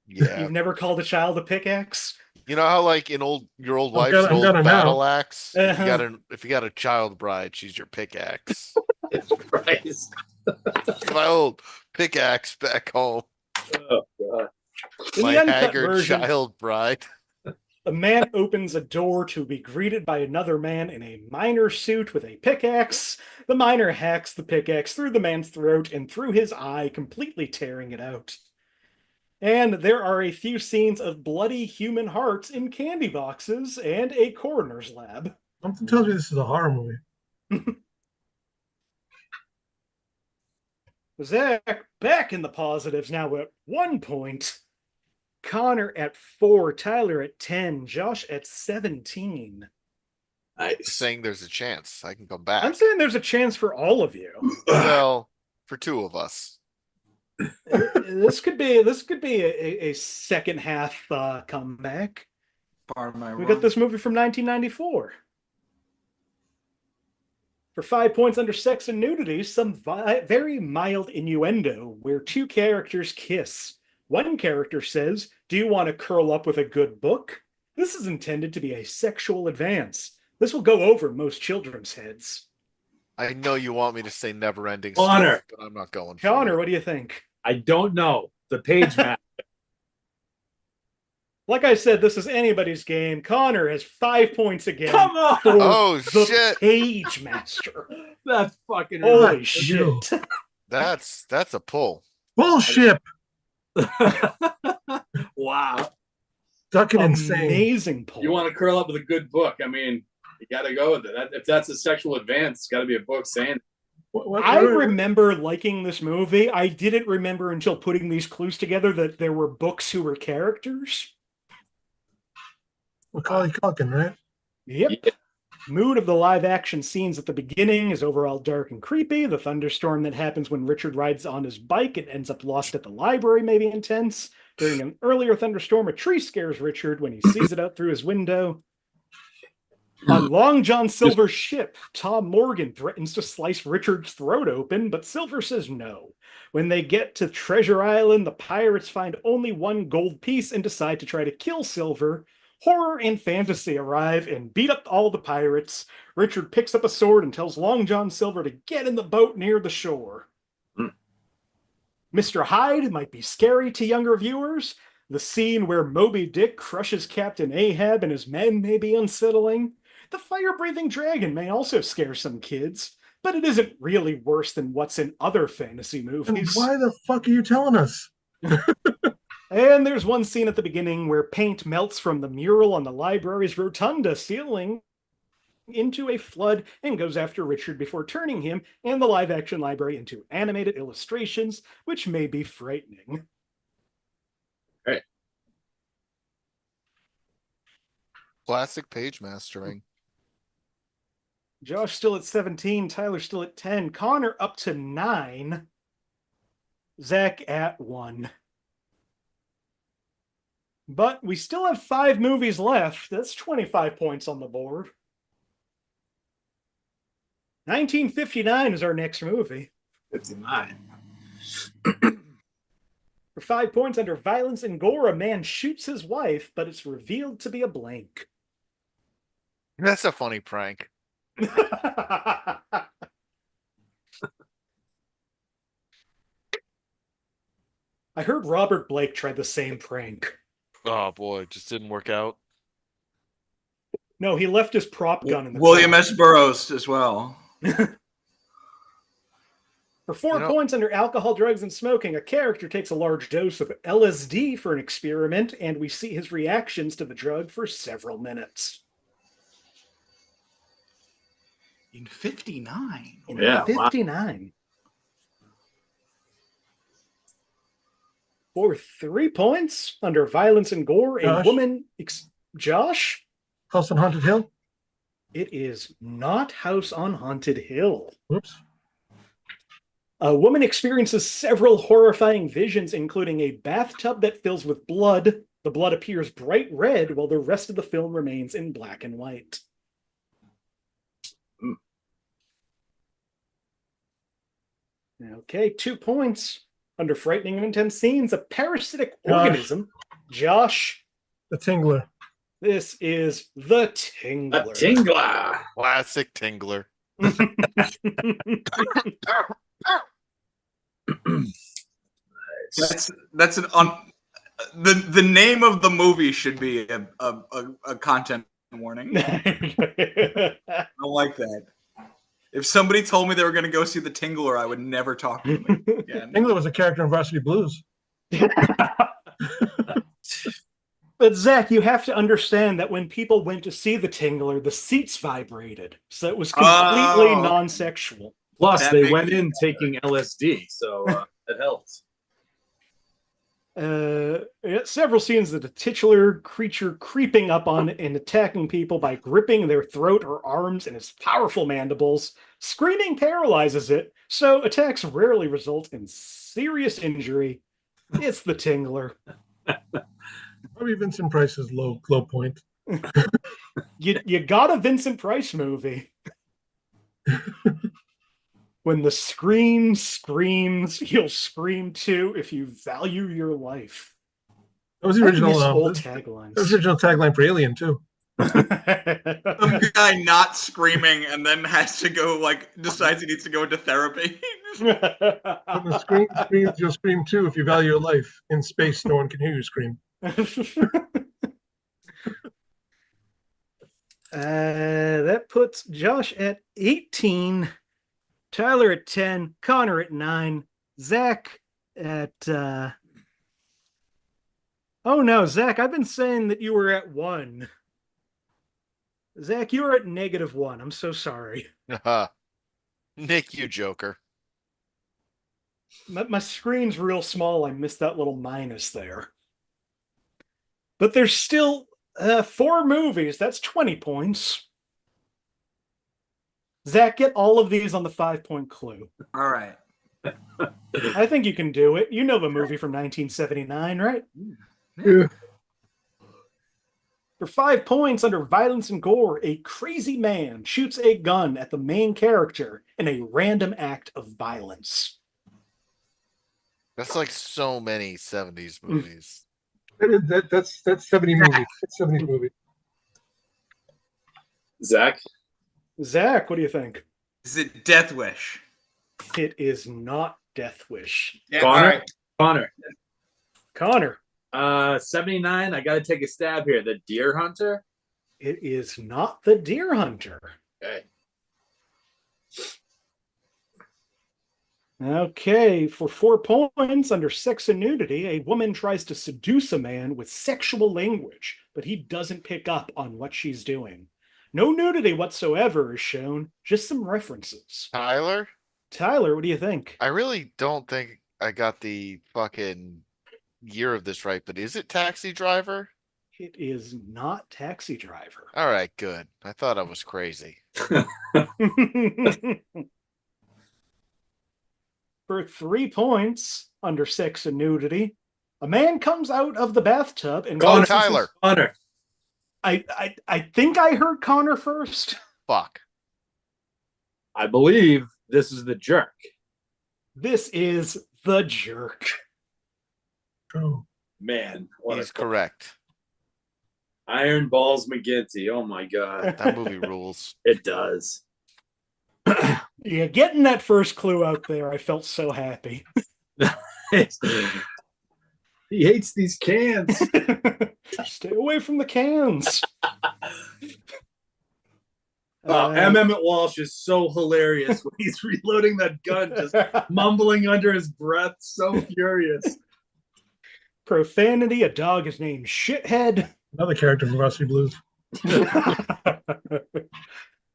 Yeah. You've never called a child a pickaxe? You know how, like, in your old wife's old battle axe, if you got a child bride, she's your pickaxe. Christ. My old pickaxe back home. Oh God. My haggard version, child bride. A man opens a door to be greeted by another man in a miner suit with a pickaxe. The miner hacks the pickaxe through the man's throat and through his eye, completely tearing it out. And there are a few scenes of bloody human hearts in candy boxes and a coroner's lab. Something tells me this is a horror movie. Zach, back in the positives now at 1 point. Connor at 4, Tyler at 10, Josh at 17. Nice. Saying there's a chance I can come back. I'm saying there's a chance for all of you. Well, for 2 of us. This could be a second half comeback. We got this movie from 1994. For 5 points under sex and nudity, some very mild innuendo where 2 characters kiss. One character says, "Do you want to curl up with a good book?" This is intended to be a sexual advance. This will go over most children's heads. I know you want me to say never-ending Connor, but I'm not going for Connor, it. what do you think? I don't know. The page map. Like I said, this is anybody's game. Connor has 5 points again. Come on! Oh, shit. Page Master. That's fucking holy shit. That's a pull. Bullshit. Wow. Fucking insane. Amazing pull. You want to curl up with a good book. I mean, you got to go with it. If that's a sexual advance, it's got to be a book saying I remember liking this movie. I didn't remember until putting these clues together that there were books who were characters. Macaulay Culkin, right? Yep. Yeah. Mood of the live action scenes at the beginning is overall dark and creepy. The thunderstorm that happens when Richard rides on his bike and ends up lost at the library may be intense. During an earlier thunderstorm, a tree scares Richard when he sees it out through his window. On Long John Silver's ship, Tom Morgan threatens to slice Richard's throat open, but Silver says no. When they get to Treasure Island, the pirates find only 1 gold piece and decide to try to kill Silver. Horror and fantasy arrive and beat up all the pirates. Richard picks up a sword and tells Long John Silver to get in the boat near the shore. Mr. Hyde might be scary to younger viewers. The scene where Moby Dick crushes Captain Ahab and his men may be unsettling. The fire-breathing dragon may also scare some kids, but it isn't really worse than what's in other fantasy movies. And why the fuck are you telling us? And there's one scene at the beginning where paint melts from the mural on the library's rotunda ceiling into a flood and goes after Richard before turning him and the live-action library into animated illustrations, which may be frightening. Right. Classic page mastering. Josh still at 17, Tyler still at 10, Connor up to 9, Zach at 1. But we still have 5 movies left. That's 25 points on the board. 1959 is our next movie. 59. For 5 points under violence and gore, a man shoots his wife, but it's revealed to be a blank. That's a funny prank. I heard Robert Blake tried the same prank. Oh boy, it just didn't work out. No, he left his prop gun in the William car. S. Burroughs as well. For 4 points under alcohol, drugs, and smoking, a character takes a large dose of LSD for an experiment, and we see his reactions to the drug for several minutes. In 59. In Yeah, 59. Wow. For 3 points under violence and gore, a woman... Josh? House on Haunted Hill? It is not House on Haunted Hill. Whoops. A woman experiences several horrifying visions, including a bathtub that fills with blood. The blood appears bright red, while the rest of the film remains in black and white. Okay, 2 points. Under frightening and intense scenes, a parasitic organism. Josh. The Tingler. This is The Tingler. A Tingler. Classic Tingler. That's an the name of the movie should be a content warning. I don't like that. If somebody told me they were going to go see The Tingler, I would never talk to them again. Tingler was a character in Varsity Blues. But Zach, you have to understand that when people went to see The Tingler, the seats vibrated, so it was completely non-sexual. Plus, they went in taking LSD, so it helps. Several scenes of the titular creature creeping up on and attacking people by gripping their throat or arms in its powerful mandibles. Screaming paralyzes it, so attacks rarely result in serious injury. It's The Tingler. Probably Vincent Price's low point. You got a Vincent Price movie. When the screen screams, you'll scream too if you value your life. That was the original tagline. That was the original tagline for Alien too. Some guy not screaming and then has to go, decides he needs to go into therapy. When the screen screams, you'll scream too if you value your life. In space, no one can hear you scream. That puts Josh at 18, Tyler at 10, Connor at 9, Zach at oh no, Zach, I've been saying that you were at 1. Zach, you are at -1. I'm so sorry. Nick, you joker. My screen's real small. I missed that little minus there. But there's still 4 movies. That's 20 points. Zach, get all of these on the 5-point clue. All right. I think you can do it. You know the movie from 1979, right? Yeah. For 5 points under violence and gore, a crazy man shoots a gun at the main character in a random act of violence. That's like so many 70s movies. That's 70 movies. That's 70 movies. Zach, what do you think? Is it Death Wish? It is not Death Wish. Yeah, Connor. all right. Connor. 79. I got to take a stab here. The Deer Hunter. It is not The Deer Hunter. Okay. Okay, for 4 points under sex and nudity, a woman tries to seduce a man with sexual language, but he doesn't pick up on what she's doing. No nudity whatsoever is shown, just some references. Tyler, what do you think? I really don't think I got the fucking year of this right, but is it Taxi Driver? It is not Taxi Driver. All right, good. I thought I was crazy. For 3 points under sex and nudity, a man comes out of the bathtub and Go Tyler. Connor. I think I heard Connor first. Fuck. I believe this is The Jerk. This is The Jerk. Oh, Man, He's correct. Iron Balls McGinty. Oh my God. That movie rules. It does. Yeah, getting that first clue out there, I felt so happy. He hates these cans. Stay away from the cans. Emmett Walsh is so hilarious when he's reloading that gun, just mumbling under his breath, so furious. Profanity, a dog is named Shithead. another character from Varsity Blues.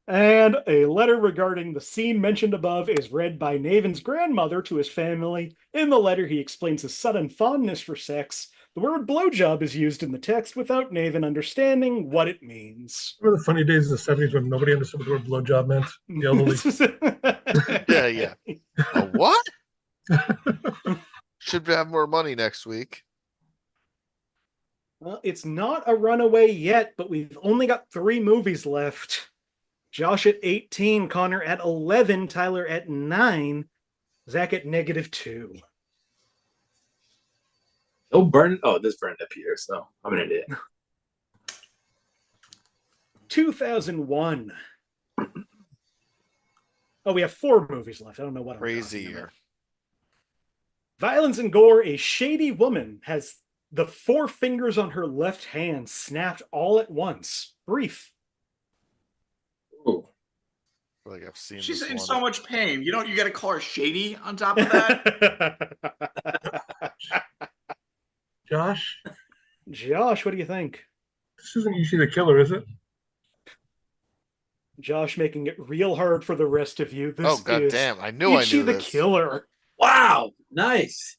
And a letter regarding the scene mentioned above is read by Navin's grandmother to his family. In the letter, he explains his sudden fondness for sex. The word blowjob is used in the text without Navin understanding what it means. Remember the funny days in the 70s when nobody understood what the word blowjob meant? The elderly. Yeah. A what? Should have more money next week. Well, it's not a runaway yet, but we've only got 3 movies left. Josh at 18, Connor at 11, Tyler at 9, Zach at -2. Oh, burn! Oh, this burned up here, so I'm an idiot. 2001. Oh, we have 4 movies left. I don't know what Crazy year. Violence and gore. A shady woman has the 4 fingers on her left hand snapped all at once. Brief. Ooh. I feel like I've seen She's this in one. so much pain. You got to call her shady on top of that. Josh, Josh, what do you think? this isn't usually the killer, is it? Josh making it real hard for the rest of you. This Oh, goddamn. I knew I Ichi knew the this. Killer. Wow, nice.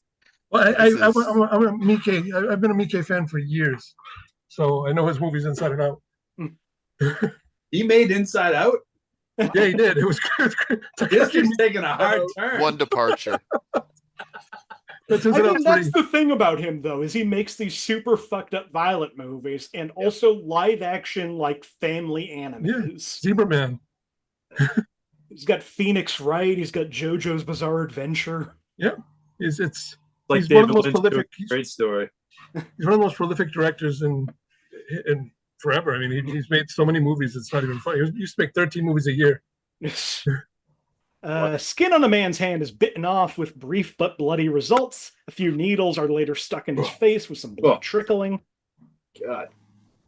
Well, This is- I'm a Mike. I've been a Mike fan for years, so I know his movies inside and out. He made Inside Out. Yeah, he did. It was good. This keeps taking a hard turn. One departure. That's I Inside Out mean, that's 3. the thing about him, though, is he makes these super fucked up violent movies and also live action, like, family animes. Zebra Man. He's got Phoenix Wright. He's got JoJo's Bizarre Adventure. It's Like he's one of David the most Lynch prolific. doing a great story. He's one of the most prolific directors in forever. I mean, he's made so many movies. It's not even funny. He used to make 13 movies a year. Skin on a man's hand is bitten off with brief but bloody results. A few needles are later stuck in his face with some blood trickling. God.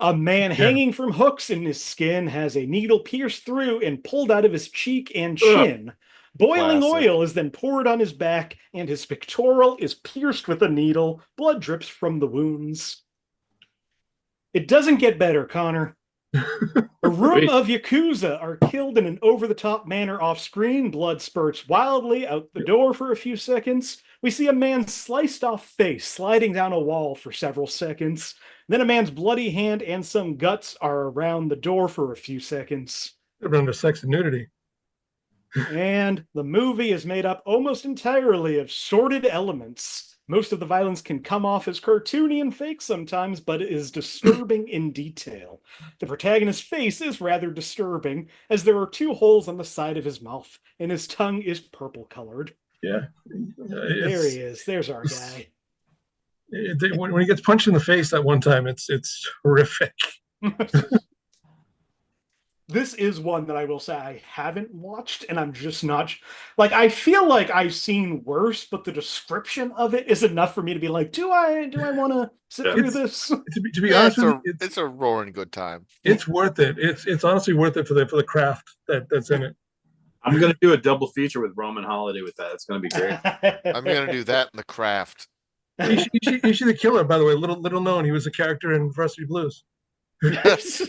A man hanging from hooks in his skin has a needle pierced through and pulled out of his cheek and chin. Boiling Classic. oil is then poured on his back, and his pectoral is pierced with a needle. Blood drips from the wounds. It doesn't get better, Connor. A room of Yakuza are killed in an over-the-top manner off-screen. Blood spurts wildly out the door for a few seconds. We see a man's sliced-off face sliding down a wall for several seconds. Then a man's bloody hand and some guts are around the door for a few seconds. They're under sex and nudity. And the movie is made up almost entirely of sordid elements. Most of the violence can come off as cartoony and fake sometimes, but it is disturbing in detail. The protagonist's face is rather disturbing, as there are 2 holes on the side of his mouth, and his tongue is purple-colored. Yeah. There he is. There's our guy. When he gets punched in the face that one time, it's horrific. This is one that I will say I haven't watched, and I'm just not like, I feel like I've seen worse, but the description of it is enough for me to be like, do I want to sit through this? To be honest with you, it's a roaring good time. It's worth it. It's honestly worth it for the craft that's in it. I'm gonna do a double feature with Roman Holiday with that. It's gonna be great. I'm gonna do that in The Craft. Ishi the Killer, by the way, little known. He was a character in Varsity Blues. Yes.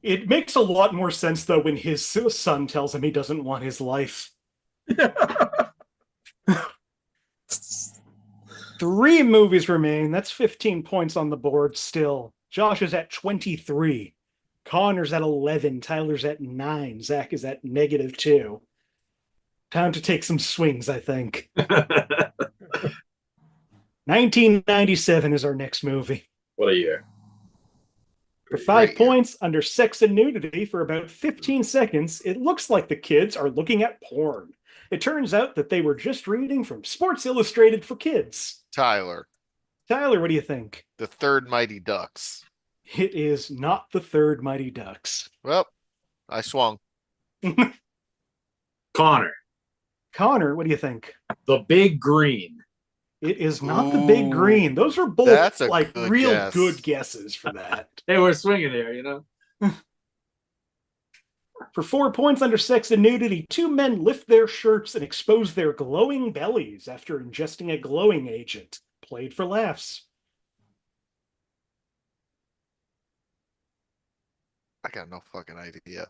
It makes a lot more sense, though, when his son tells him he doesn't want his life. 3 movies remain. That's 15 points on the board still. Josh is at 23. Connor's at 11. Tyler's at 9. Zach is at -2. Time to take some swings, I think. 1997 is our next movie. What a year. For 5 Great year. points, under sex and nudity for about 15 seconds, it looks like the kids are looking at porn. It turns out that they were just reading from Sports Illustrated for Kids. Tyler, Tyler, what do you think? the third Mighty Ducks. It is not the third Mighty Ducks. Well, I swung. Connor, Connor, what do you think? the Big Green. It is not the Big Green. Those are both That's a like good real guess. good guesses for that. Hey, we're swinging there, you know. For 4 points under sex and nudity, 2 men lift their shirts and expose their glowing bellies after ingesting a glowing agent. Played for laughs. I got no fucking idea.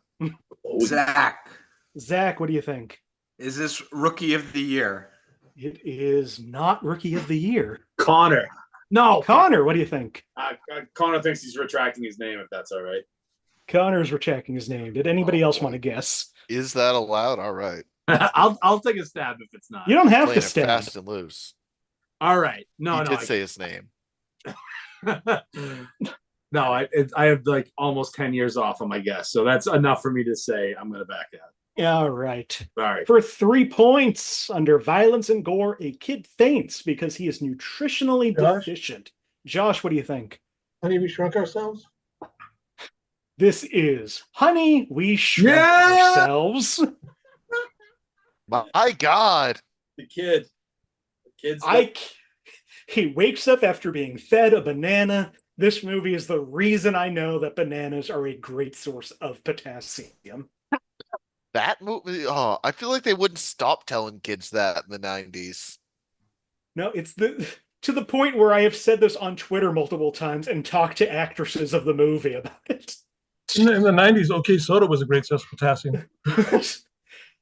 Zach, Zach, what do you think? is this Rookie of the Year? It is not Rookie of the Year. Connor. No. Connor, what do you think? Connor thinks he's retracting his name, if that's all right. Connor's retracting his name. Did anybody else want to guess? Is that allowed? All right. I'll take a stab if it's not. You don't have Playing to it stab. fast and loose. All right. He No, did say his name. No, I have like almost 10 years off on my guess, so that's enough for me to say I'm going to back out. All right. Sorry. For 3 points under violence and gore, a kid faints because he is nutritionally Josh? deficient. Josh, what do you think? Honey, we shrunk ourselves. This is Honey, We Shrunk Yeah! Ourselves. My God. The kid. The kid's He wakes up after being fed a banana. This movie is the reason I know that bananas are a great source of potassium. That movie. Oh, I feel like they wouldn't stop telling kids that in the 90s. No, it's to the point where I have said this on Twitter multiple times and talked to actresses of the movie about it. In the 90s, OK Soda was a great source of potassium.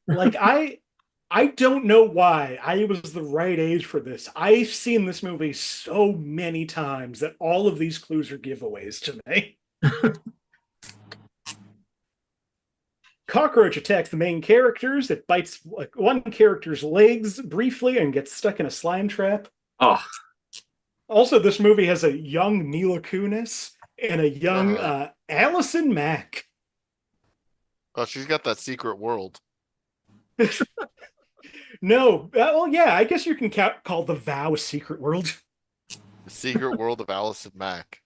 Like I don't know why I was the right age for this. I've seen this movie so many times that all of these clues are giveaways to me. Cockroach attacks the main characters. It bites like one character's legs briefly and gets stuck in a slime trap. Oh, Also, this movie has a young Mila Kunis and a young Allison Mack. Oh, she's got that secret world. No, well, yeah, I guess you can call The Vow a secret world. The secret world of Allison Mack.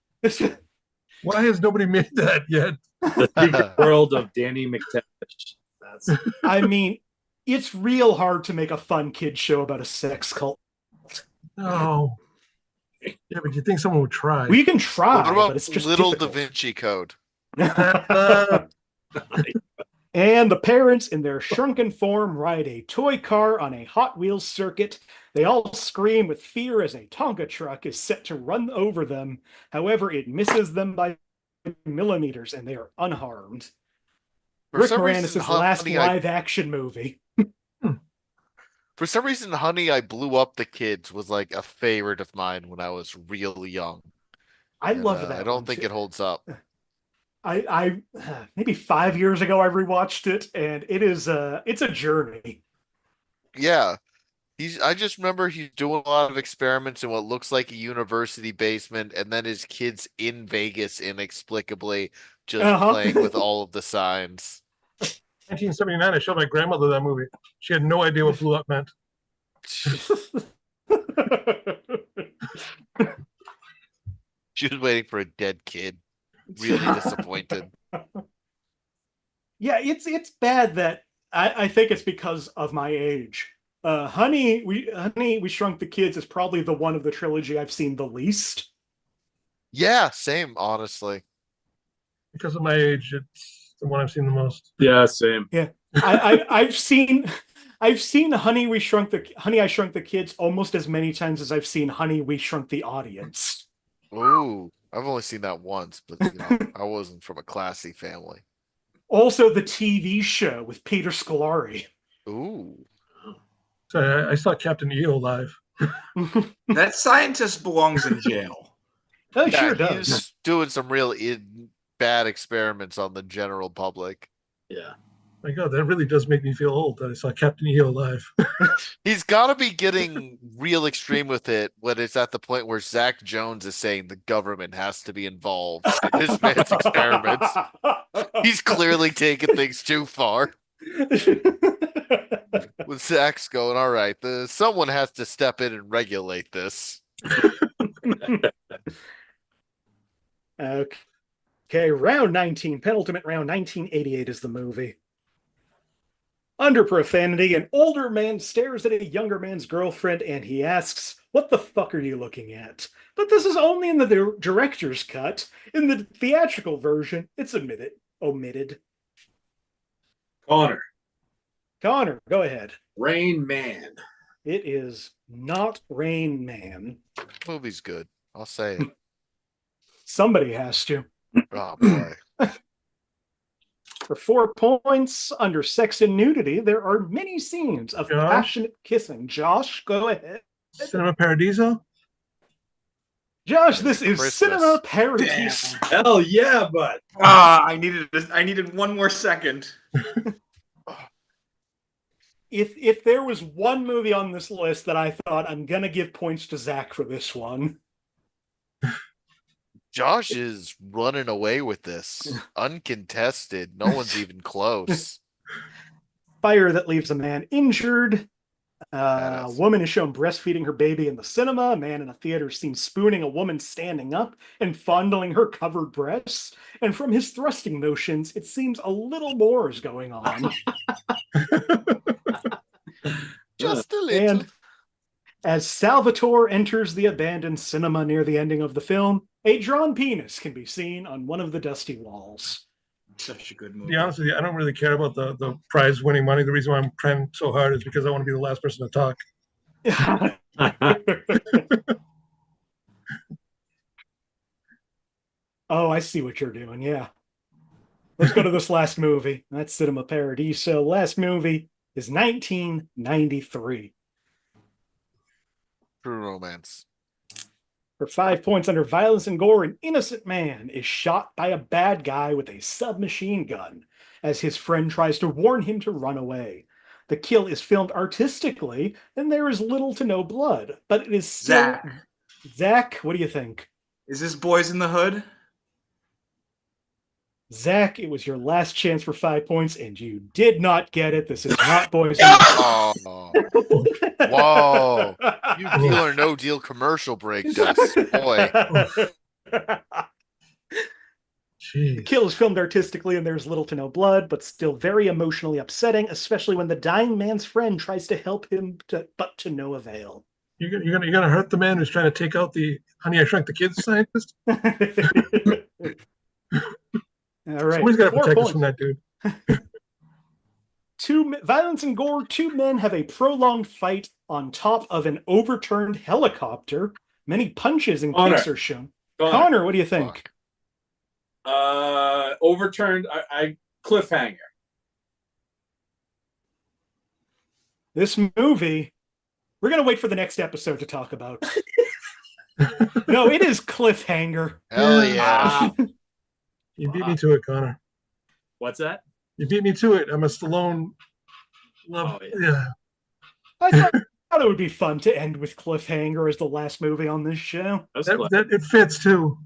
Why has nobody made that yet? the secret world of Danny McTavish. That's I mean, it's real hard to make a fun kid show about a sex cult. No. Yeah, but you think someone would try? We can try, What about but it's just Little difficult. Da Vinci Code? And the parents, in their shrunken form, ride a toy car on a Hot Wheels circuit. They all scream with fear as a Tonka truck is set to run over them. However, it misses them by millimeters, and they are unharmed. For Rick some Moranis' reason, last Honey, live-action movie. For some reason, Honey, I Blew Up the Kids was like a favorite of mine when I was real young. I And, love that. I don't one, think too. it holds up. I maybe 5 years ago I rewatched it, and it's a journey. Yeah. I just remember he's doing a lot of experiments in what looks like a university basement, and then his kids in Vegas inexplicably just playing with all of the signs. 1979, I showed my grandmother that movie. She had no idea what blew up meant. She was waiting for a dead kid. Really disappointed. Yeah, it's bad that I think it's because of my age. Honey, we Shrunk the Kids is probably the one of the trilogy I've seen the least. Yeah, same, honestly. Because of my age, it's the one I've seen the most. yeah, same. Yeah, I've seen Honey, I Shrunk the Kids almost as many times as I've seen Honey, We Shrunk the Audience. Ooh, I've only seen that once, but I wasn't from a classy family. Also, the TV show with Peter Scolari. Ooh. So I saw Captain EO live. That scientist belongs in jail. It Yeah, sure does. he's doing some real bad experiments on the general public. Yeah. My God, that really does make me feel old that I saw Captain EO live. He's got to be getting real extreme with it when it's at the point where Zach Jones is saying the government has to be involved in this man's experiments. He's clearly taking things too far. With Zach's going, all right, someone has to step in and regulate this. Okay, round 19, penultimate round, 1988 is the movie. Under profanity, an older man stares at a younger man's girlfriend and he asks, "What the fuck are you looking at?" But this is only in the director's cut. In the theatrical version, it's omitted. Connor. Connor, go ahead. Rain Man. It is not Rain Man. Movie's good. I'll say it. Somebody has to. Oh, boy. For 4 points, under sex and nudity, there are many scenes of passionate kissing. Josh, go ahead. Cinema Paradiso? Josh, this is Christmas. Cinema Paradiso. Hell yeah, bud. I needed one more second. If there was one movie on this list that I thought I'm gonna give points to Zach for this one. Josh is running away with this. Uncontested. No one's even close. Fire that leaves a man injured. A woman is shown breastfeeding her baby in the cinema. A man in a theater is seen spooning a woman standing up and fondling her covered breasts. And from his thrusting motions, it seems a little more is going on. Just a little. And as Salvatore enters the abandoned cinema near the ending of the film, a drawn penis can be seen on one of the dusty walls. Such a good To movie. be honest with you, I don't really care about the prize winning money. The reason why I'm trying so hard is because I want to be the last person to talk. Oh, I see what you're doing. Yeah. Let's go to this last movie. That's Cinema Paradiso. Last movie is 1993. True Romance. For 5 points under violence and gore, an innocent man is shot by a bad guy with a submachine gun as his friend tries to warn him to run away. The kill is filmed artistically, and there is little to no blood, but it is still... Zach, what do you think? Is this Boys in the Hood? Zach, it was your last chance for 5 points, and you did not get it. This is not Boys in the Hood. Oh. Whoa. You deal or no deal commercial break, Dust. Boy. The kill is filmed artistically and there's little to no blood, but still very emotionally upsetting, especially when the dying man's friend tries to help him, but to no avail. You're gonna hurt the man who's trying to take out the Honey I Shrunk the Kids scientist? All right. Somebody's got to 4 protect us points. from that dude. Violence and gore. 2 men have a prolonged fight on top of an overturned helicopter. Many punches and kicks are shown. Connor, what do you think? Overturned. I cliffhanger. This movie, we're going to wait for the next episode to talk about. No, it is Cliffhanger. Hell yeah. You beat me to it, Connor. What's that? You beat me to it. I'm a Stallone. Yeah. I thought it would be fun to end with Cliffhanger as the last movie on this show. It fits too.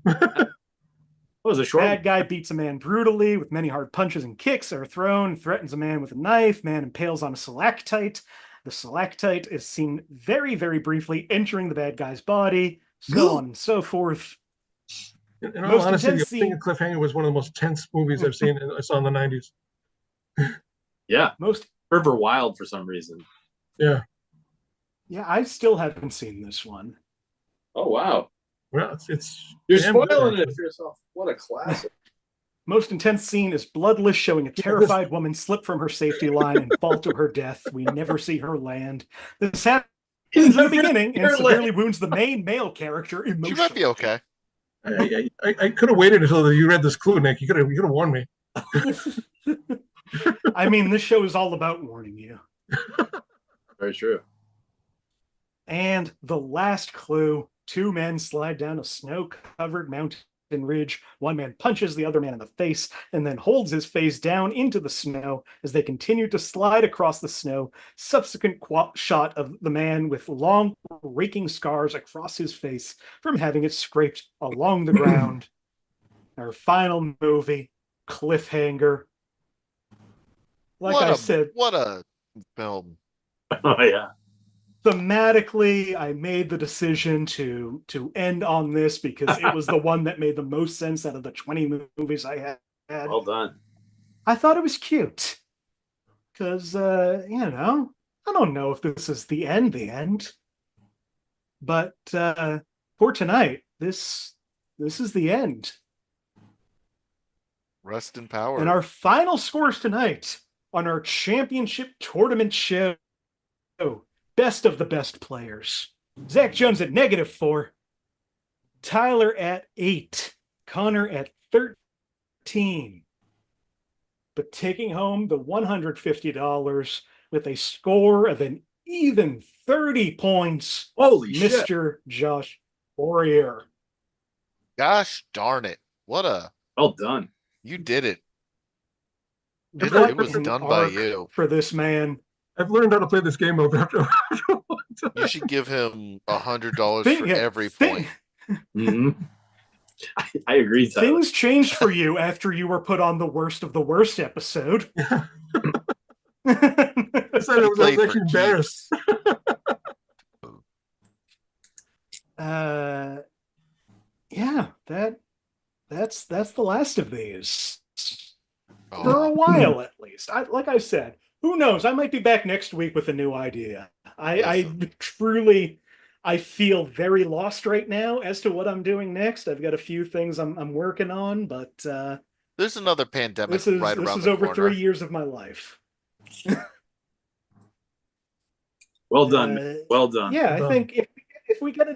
Was a short Bad guy beats a man brutally with many hard punches and kicks are thrown, threatens a man with a knife, man impales on a stalactite. The stalactite is seen very, very briefly entering the bad guy's body, so on and so forth. In all honesty, I think Cliffhanger was one of the most tense movies I've seen. I saw in the 90s. Yeah. Most River Wild for some reason. Yeah. Yeah, I still haven't seen this one. Oh, wow. Well, it's you're spoiling it for yourself. What a classic. Most intense scene is bloodless, showing a terrified woman slip from her safety line and fall to her death. We never see her land. This happens in the beginning and severely wounds the main male character emotionally. She might be okay. I could have waited until you read this clue, Nick. You could have warned me. I mean, this show is all about warning you. Very true. And the last clue, 2 men slide down a snow-covered mountain ridge. One man punches the other man in the face and then holds his face down into the snow as they continue to slide across the snow. Subsequent shot of the man with long raking scars across his face from having it scraped along the ground. Our final movie, cliffhanger. I said, what a film. Oh yeah. Thematically, I made the decision to end on this because it was the one that made the most sense out of the 20 movies I had. Well done. I thought it was cute because, I don't know if this is the end, but for tonight, this is the end. Rest in power. And our final scores tonight on our championship tournament show. Best of the best players. Zach Jones at -4. Tyler at 8. Connor at 13. But taking home the $150 with a score of an even 30 points. Holy Mr. shit. Josh Poirier. Gosh darn it. Well done. You did it. It was done by you. For this man. I've learned how to play this game over after a long time. You should give him $100 for every point. Mm-hmm. I agree, Tyler. Things changed for you after you were put on the worst of the worst episode. I said I was actually embarrassed. Yeah, that's the last of these. For a while, at least. Like I said, who knows? I might be back next week with a new idea. I truly, I feel very lost right now as to what I'm doing next. I've got a few things I'm working on, but there's another pandemic this is right around this is the over corner. 3 years of my life. Well done. Well done. Yeah, I think if we get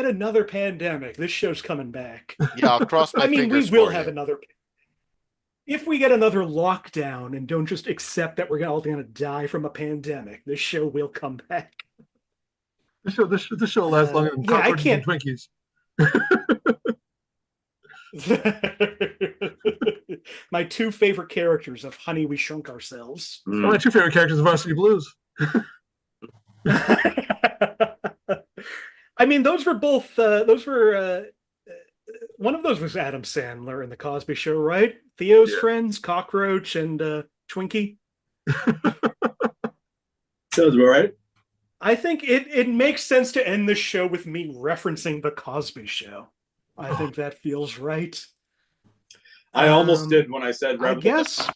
another pandemic, this show's coming back. Yeah, I'll cross my fingers. We will have another. If we get another lockdown and don't just accept that we're all going to die from a pandemic, this show will come back. This show lasts longer than cockroaches and Twinkies. My two favorite characters of Honey, We Shrunk Ourselves. My two favorite characters of Varsity Blues. I mean, those were both. One of those was Adam Sandler in The Cosby Show, right? Theo's friends, Cockroach and Twinkie. Sounds all right. I think it makes sense to end the show with me referencing The Cosby Show. I think that feels right. I almost did when I said Rebel. I guess.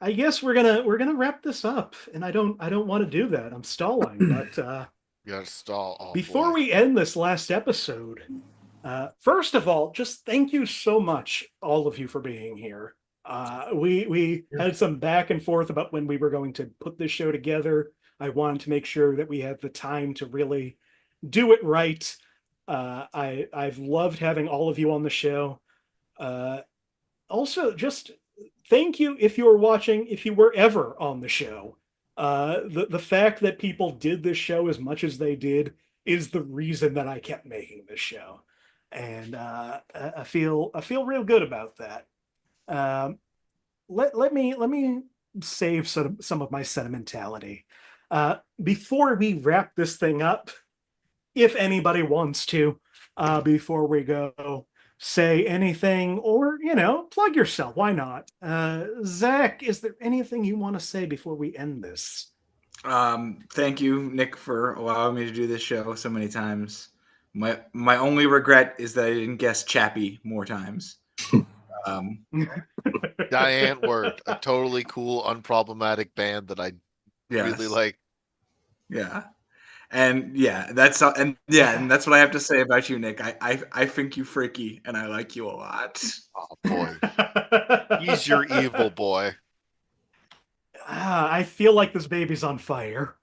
I guess we're gonna wrap this up, and I don't want to do that. I'm stalling, but you gotta stall. Before we end this last episode, first of all, just thank you so much, all of you, for being here. We had some back and forth about when we were going to put this show together. I wanted to make sure that we had the time to really do it right. I've loved having all of you on the show. Also, just thank you if you were watching, if you were ever on the show. The fact that people did this show as much as they did is the reason that I kept making this show, and I feel real good about that. Let me save some of my sentimentality before we wrap this thing up. If anybody wants to, before we go, say anything or plug yourself. Why not? Zach, is there anything you want to say before we end this? Thank you, Nick, for allowing me to do this show so many times. My only regret is that I didn't guess Chappie more times. Diane were a totally cool, unproblematic band that I really like. Yeah. And that's what I have to say about you, Nick. I think you freaky, and I like you a lot. Oh boy, he's your evil boy. I feel like this baby's on fire.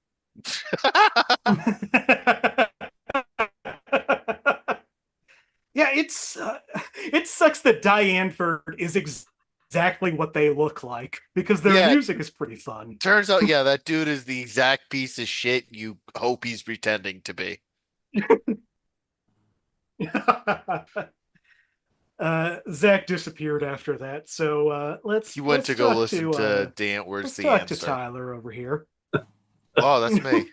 Yeah, it sucks that Diane Ford is exactly what they look like, because their music is pretty fun. Turns out, that dude is the exact piece of shit you hope he's pretending to be. Zach disappeared after that, so He went to go talk listen to Dan Where's let's the talk to Answer. Tyler over here. Oh, that's me.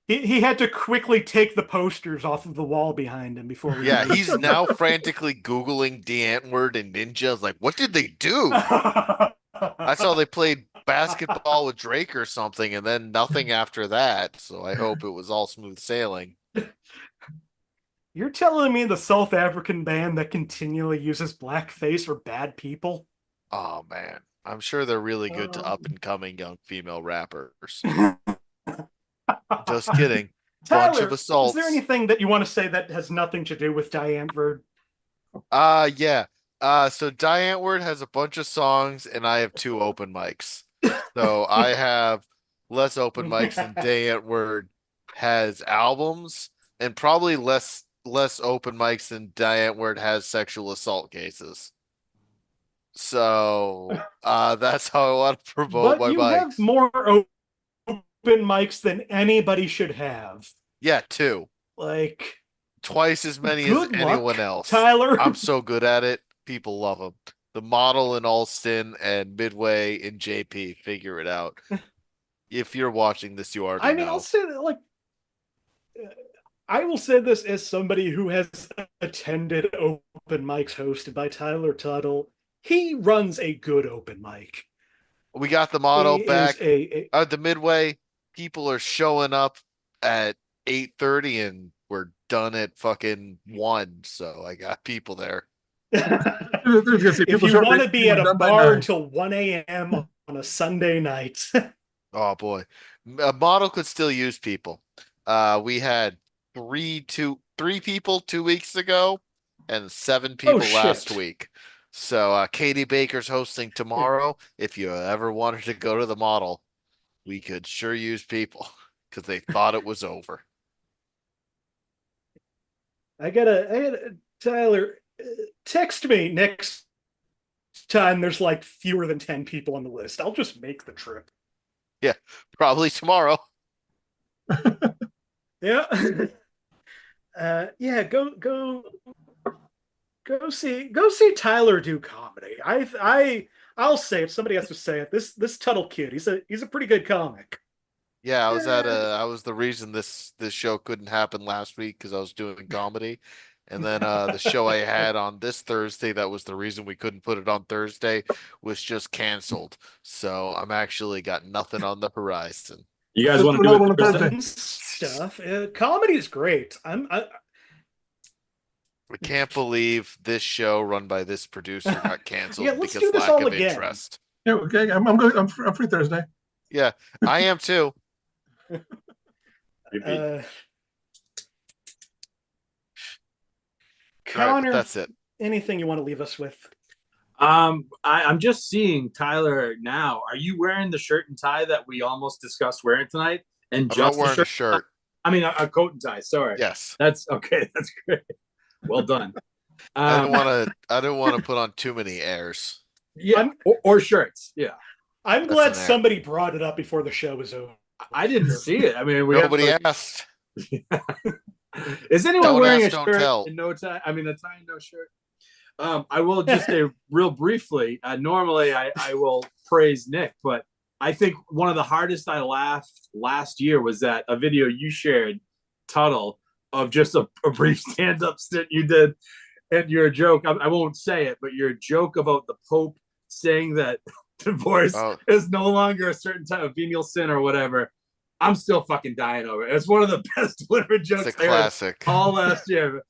He had to quickly take the posters off of the wall behind him before we. Yeah, he's now frantically Googling the Antword and Ninjas. Like, what did they do? I saw they played basketball with Drake or something, and then nothing after that. So I hope it was all smooth sailing. You're telling me the South African band that continually uses blackface are bad people? Oh man, I'm sure they're really good to up and coming young female rappers. Just kidding. Bunch of Tyler, is there assaults. anything that you want to say that has nothing to do with Diane Bird? Yeah. So Diane Word has a bunch of songs, and I have 2 open mics. So I have less open mics than Diane Word has albums, and probably less open mics than Diane Word has sexual assault cases. So that's how I want to promote But my you have mics. more open mics than anybody should have. Yeah, 2. Like, Twice as many as good anyone luck, else. Tyler. I'm so good at it. People love them. The Model in Alston and Midway in JP. Figure it out. If you're watching this, you already I mean, know. I'll say that, like, I will say this as somebody who has attended open mics hosted by Tyler Tuttle. He runs a good open mic. We got the He Model is back. The Midway, people are showing up at 8:30 and we're done at fucking 1. So I got people there. If you want to be at a bar until 1 a.m. on a Sunday night. Oh boy. A Model could still use people. We had three people 2 weeks ago and 7 people last week. So Katie Baker's hosting tomorrow. If you ever wanted to go to the Model, we could sure use people because they thought it was over. I gotta Tyler, text me next time there's like fewer than 10 people on the list. I'll just make the trip. Yeah, probably tomorrow. Yeah. Yeah, go see Tyler do comedy. I'll say, if somebody has to say it, this Tuttle kid, he's a pretty good comic. Yeah, I was the reason this show couldn't happen last week because I was doing comedy. And then the show I had on this Thursday, that was the reason we couldn't put it on Thursday, was just canceled. So I'm actually got nothing on the horizon. You guys want to do it Thursday? Stuff. Comedy is great. I can't believe this show run by this producer got canceled yeah, let's because do this lack all of again. interest. Yeah, okay. I'm good. I'm free Thursday. Yeah, I am too. Connor, that's it. Anything you want to leave us with? I'm just seeing Tyler now. Are you wearing the shirt and tie that we almost discussed wearing tonight? And I'm just not wearing a shirt. I mean, a coat and tie. Sorry. Yes. That's okay. That's great. Well done. I didn't want to put on too many airs. Yeah, or shirts. Yeah. I'm glad somebody brought it up before the show was over. I didn't see it. I mean, nobody asked. Is anyone wearing a shirt tell. and no tie? I mean, a tie and no shirt. I will just say real briefly. Normally, I will praise Nick, but I think one of the hardest I laughed last year was that a video you shared, Tuttle, of just a brief stand-up stint you did, and your joke. I won't say it, but your joke about the Pope saying that divorce is no longer a certain type of venial sin or whatever. I'm still fucking dying over it. It's one of the best delivered jokes. It's a classic. All last year.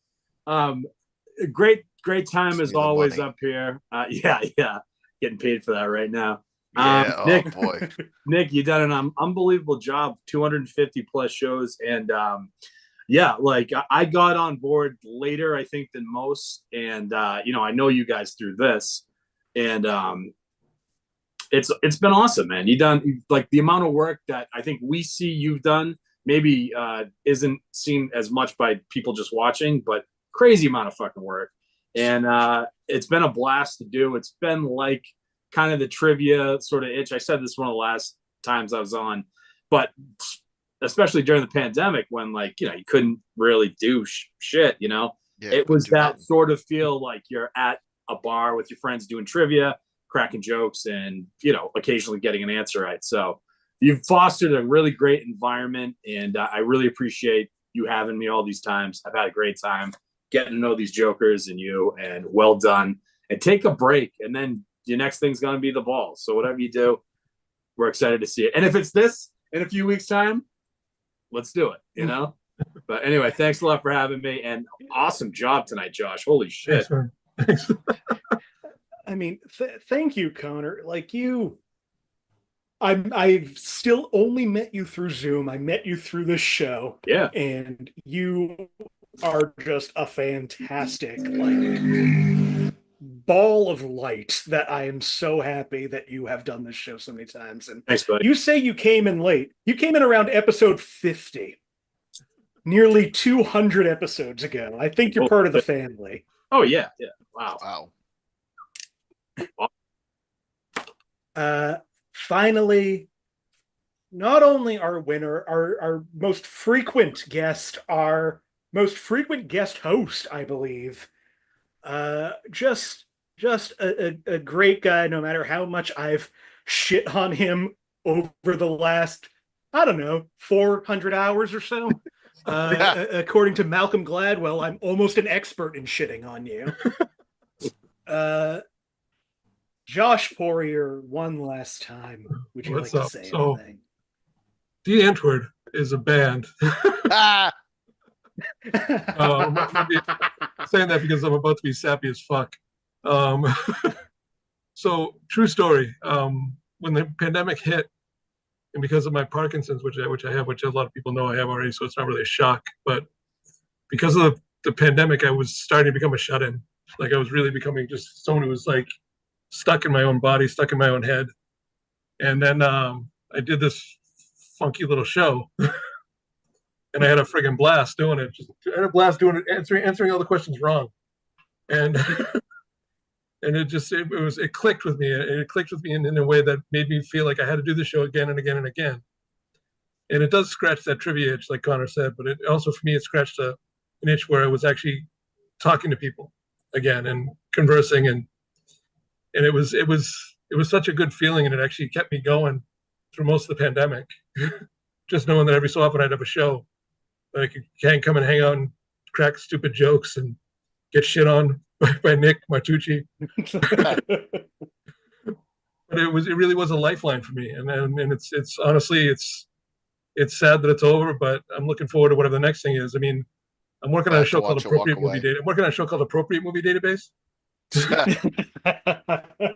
Great time as always up here. Yeah. Getting paid for that right now. Yeah, Nick, boy. Nick, you've done an unbelievable job. 250 plus shows. And yeah, like I got on board later, I think, than most. And I know you guys through this. And it's been awesome, man. You done like the amount of work that I think we see you've done maybe isn't seen as much by people just watching, but crazy amount of fucking work. And it's been a blast to do. It's been like kind of the trivia sort of itch. I said this one of the last times I was on, but especially during the pandemic when like, you couldn't really do shit, Yeah, it was that nothing. sort of feel like you're at a bar with your friends doing trivia, cracking jokes, and, occasionally getting an answer right. So you've fostered a really great environment, and I really appreciate you having me all these times. I've had a great time getting to know these jokers and you, and well done. And take a break, and then your next thing's going to be the balls. So whatever you do, we're excited to see it. And if it's this in a few weeks' time, let's do it, But anyway, thanks a lot for having me, and awesome job tonight, Josh. Holy shit. Thanks, man. Thanks. I mean, thank you, Conor. Like I've still only met you through Zoom. I met you through this show. Yeah. And you are just a fantastic, like, ball of light that I am so happy that you have done this show so many times. And thanks, buddy. You say you came in late. You came in around episode 50, nearly 200 episodes ago. I think you're part of the family. Oh, yeah. Yeah. Wow. Finally, not only our winner, our most frequent guest, our most frequent guest host, I believe. Just a great guy, no matter how much I've shit on him over the last, I don't know, 400 hours or so. According to Malcolm Gladwell, I'm almost an expert in shitting on you. Josh Poirier, one last time. Would you What's like up? to say So, anything? The Antwoord is a band. Ah, I'm not gonna be saying that because I'm about to be sappy as fuck. So, true story. When the pandemic hit, and because of my Parkinson's, which I have, which a lot of people know I have already, so it's not really a shock. But because of the pandemic, I was starting to become a shut-in. Like I was really becoming just someone who was like stuck in my own body, stuck in my own head. And then I did this funky little show, and I had a friggin' blast doing it. I had a blast doing it, answering all the questions wrong, and and it clicked with me. It clicked with me in a way that made me feel like I had to do the show again and again and again. And it does scratch that trivia itch, like Conor said, but it also for me it scratched an itch where I was actually talking to people again and conversing, and it was such a good feeling, and it actually kept me going through most of the pandemic. Just knowing that every so often I'd have a show that I can come and hang out and crack stupid jokes and get shit on by Nick Martucci. But it really was a lifeline for me, and it's honestly it's sad that it's over, but I'm looking forward to whatever the next thing is. I mean, I'm working on a show called Appropriate Movie Database. I'm working on a show called Appropriate Movie Database.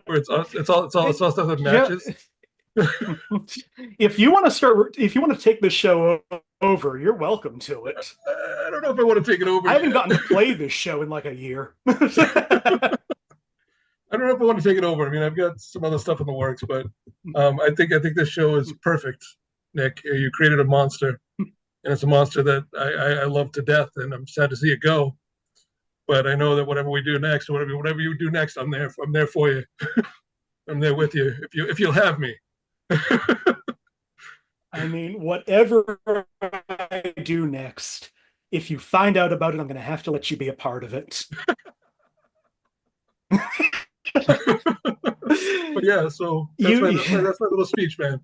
Where it's all stuff that matches. If you want to take this show over, you're welcome to it. I don't know if I want to take it over. I haven't gotten to play this show in like a year. I don't know if I want to take it over. I mean, I've got some other stuff in the works, but I think this show is perfect. Nick, you created a monster, and it's a monster that I love to death, and I'm sad to see it go. But I know that whatever we do next, or whatever you do next, I'm there for you. I'm there with you if you'll have me. I mean, whatever I do next, if you find out about it, I'm going to have to let you be a part of it. But yeah, so that's my little speech, man.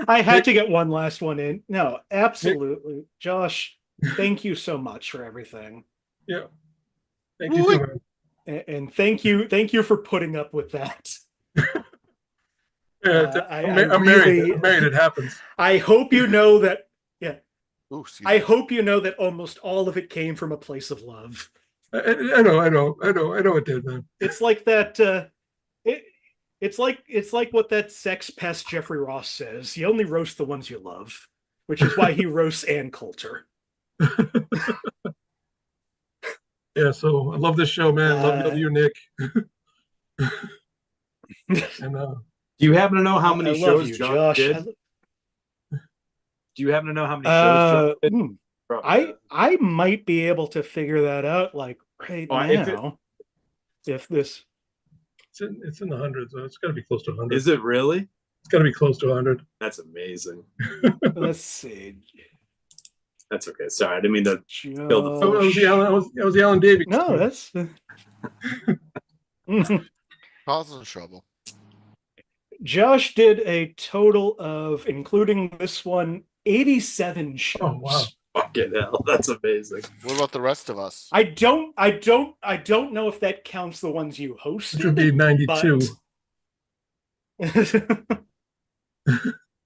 I had to get one last one in. No, absolutely. Josh, thank you so much for everything. Yeah. Thank you too, man. And thank you for putting up with that. Yeah, I'm married. It happens. I hope you know that. Yeah. Ooh, I hope you know that almost all of it came from a place of love. I know it did, man. It's like that. It's like what that sex pest Jeffrey Ross says. You only roast the ones you love, which is why he roasts Ann Coulter. Yeah, so I love this show, man. Love you, Nick. And do you happen to know how many shows Josh did? Do you happen to know how many shows Josh did? I might be able to figure that out like right now. If this it's in the hundreds, so it's got to be close to 100. Is it really? It's got to be close to 100. That's amazing. Let's see. That's okay. Sorry, I didn't mean to kill the Oh, it was the Alan Davies. No, that's Causing trouble. Josh did a total of, including this one, 87 shows. Oh wow. Fucking hell, that's amazing. What about the rest of us? I don't know if that counts the ones you hosted. Which would be 92.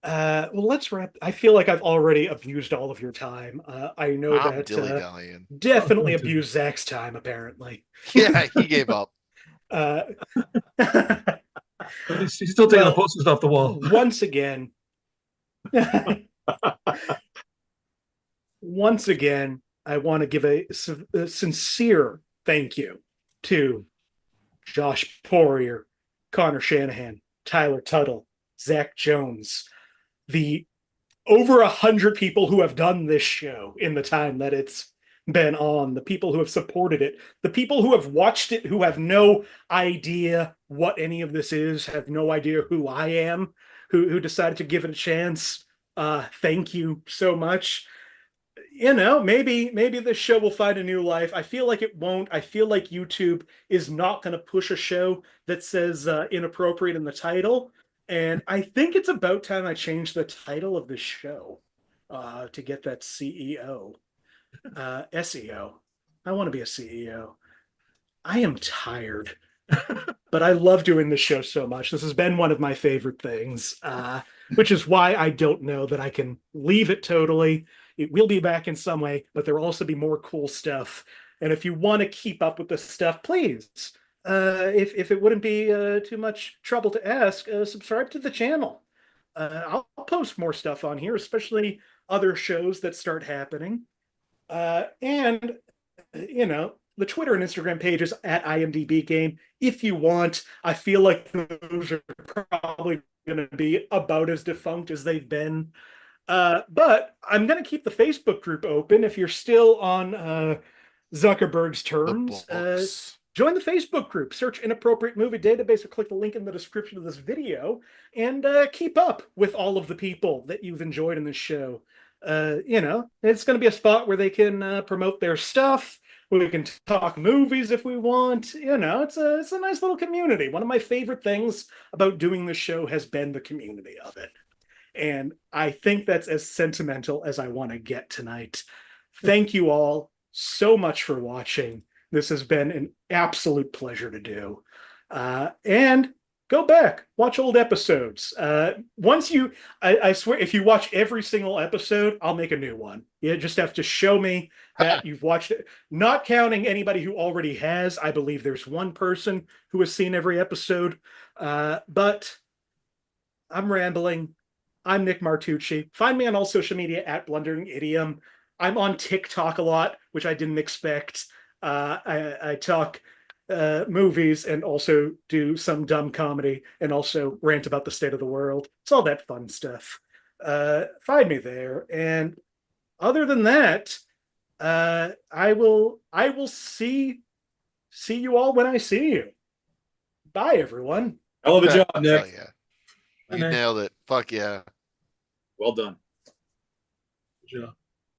Well, let's wrap. I feel like I've already abused all of your time. I know I'm that dilly-dallying. definitely abused Zach's time, apparently. Yeah, he gave up. He's still taking the posters off the wall. Once again, I want to give a sincere thank you to Josh Poirier, Conor Shanahan, Tyler Tuttle, Zach Jones, the over 100 people who have done this show in the time that it's been on, the people who have supported it, the people who have watched it who have no idea what any of this is, have no idea who I am, who decided to give it a chance. Thank you so much. You know, maybe this show will find a new life. I feel like it won't. I feel like YouTube is not going to push a show that says inappropriate in the title. And I think it's about time I change the title of the show to get that CEO. SEO. I want to be a CEO. I am tired, but I love doing this show so much. This has been one of my favorite things, which is why I don't know that I can leave it totally. It will be back in some way, but there will also be more cool stuff. And if you want to keep up with this stuff, please, if it wouldn't be too much trouble to ask, subscribe to the channel. I'll post more stuff on here, especially other shows that start happening. And, you know, the Twitter and Instagram pages at IMDb Game, if you want. I feel like those are probably going to be about as defunct as they've been. But I'm going to keep the Facebook group open. If you're still on Zuckerberg's terms, join the Facebook group, search Inappropriate Movie Database, or click the link in the description of this video, and keep up with all of the people that you've enjoyed in this show. You know, it's going to be a spot where they can promote their stuff. We can talk movies if we want. You know, it's a nice little community. One of my favorite things about doing the show has been the community of it. And I think that's as sentimental as I want to get tonight. Thank you all so much for watching. This has been an absolute pleasure to do. And go back, watch old episodes. Once you, I swear, if you watch every single episode, I'll make a new one. You just have to show me that you've watched it. Not counting anybody who already has. I believe there's one person who has seen every episode. But I'm rambling. I'm Nick Martucci. Find me on all social media at Blundering Idiom. I'm on TikTok a lot, which I didn't expect. I talk movies and also do some dumb comedy and also rant about the state of the world. It's all that fun stuff. Find me there. And other than that, I will see you all when I see you. Bye, everyone. Hell of a job, Nick. Oh, yeah. You nailed it. Fuck yeah. Well done. Good job.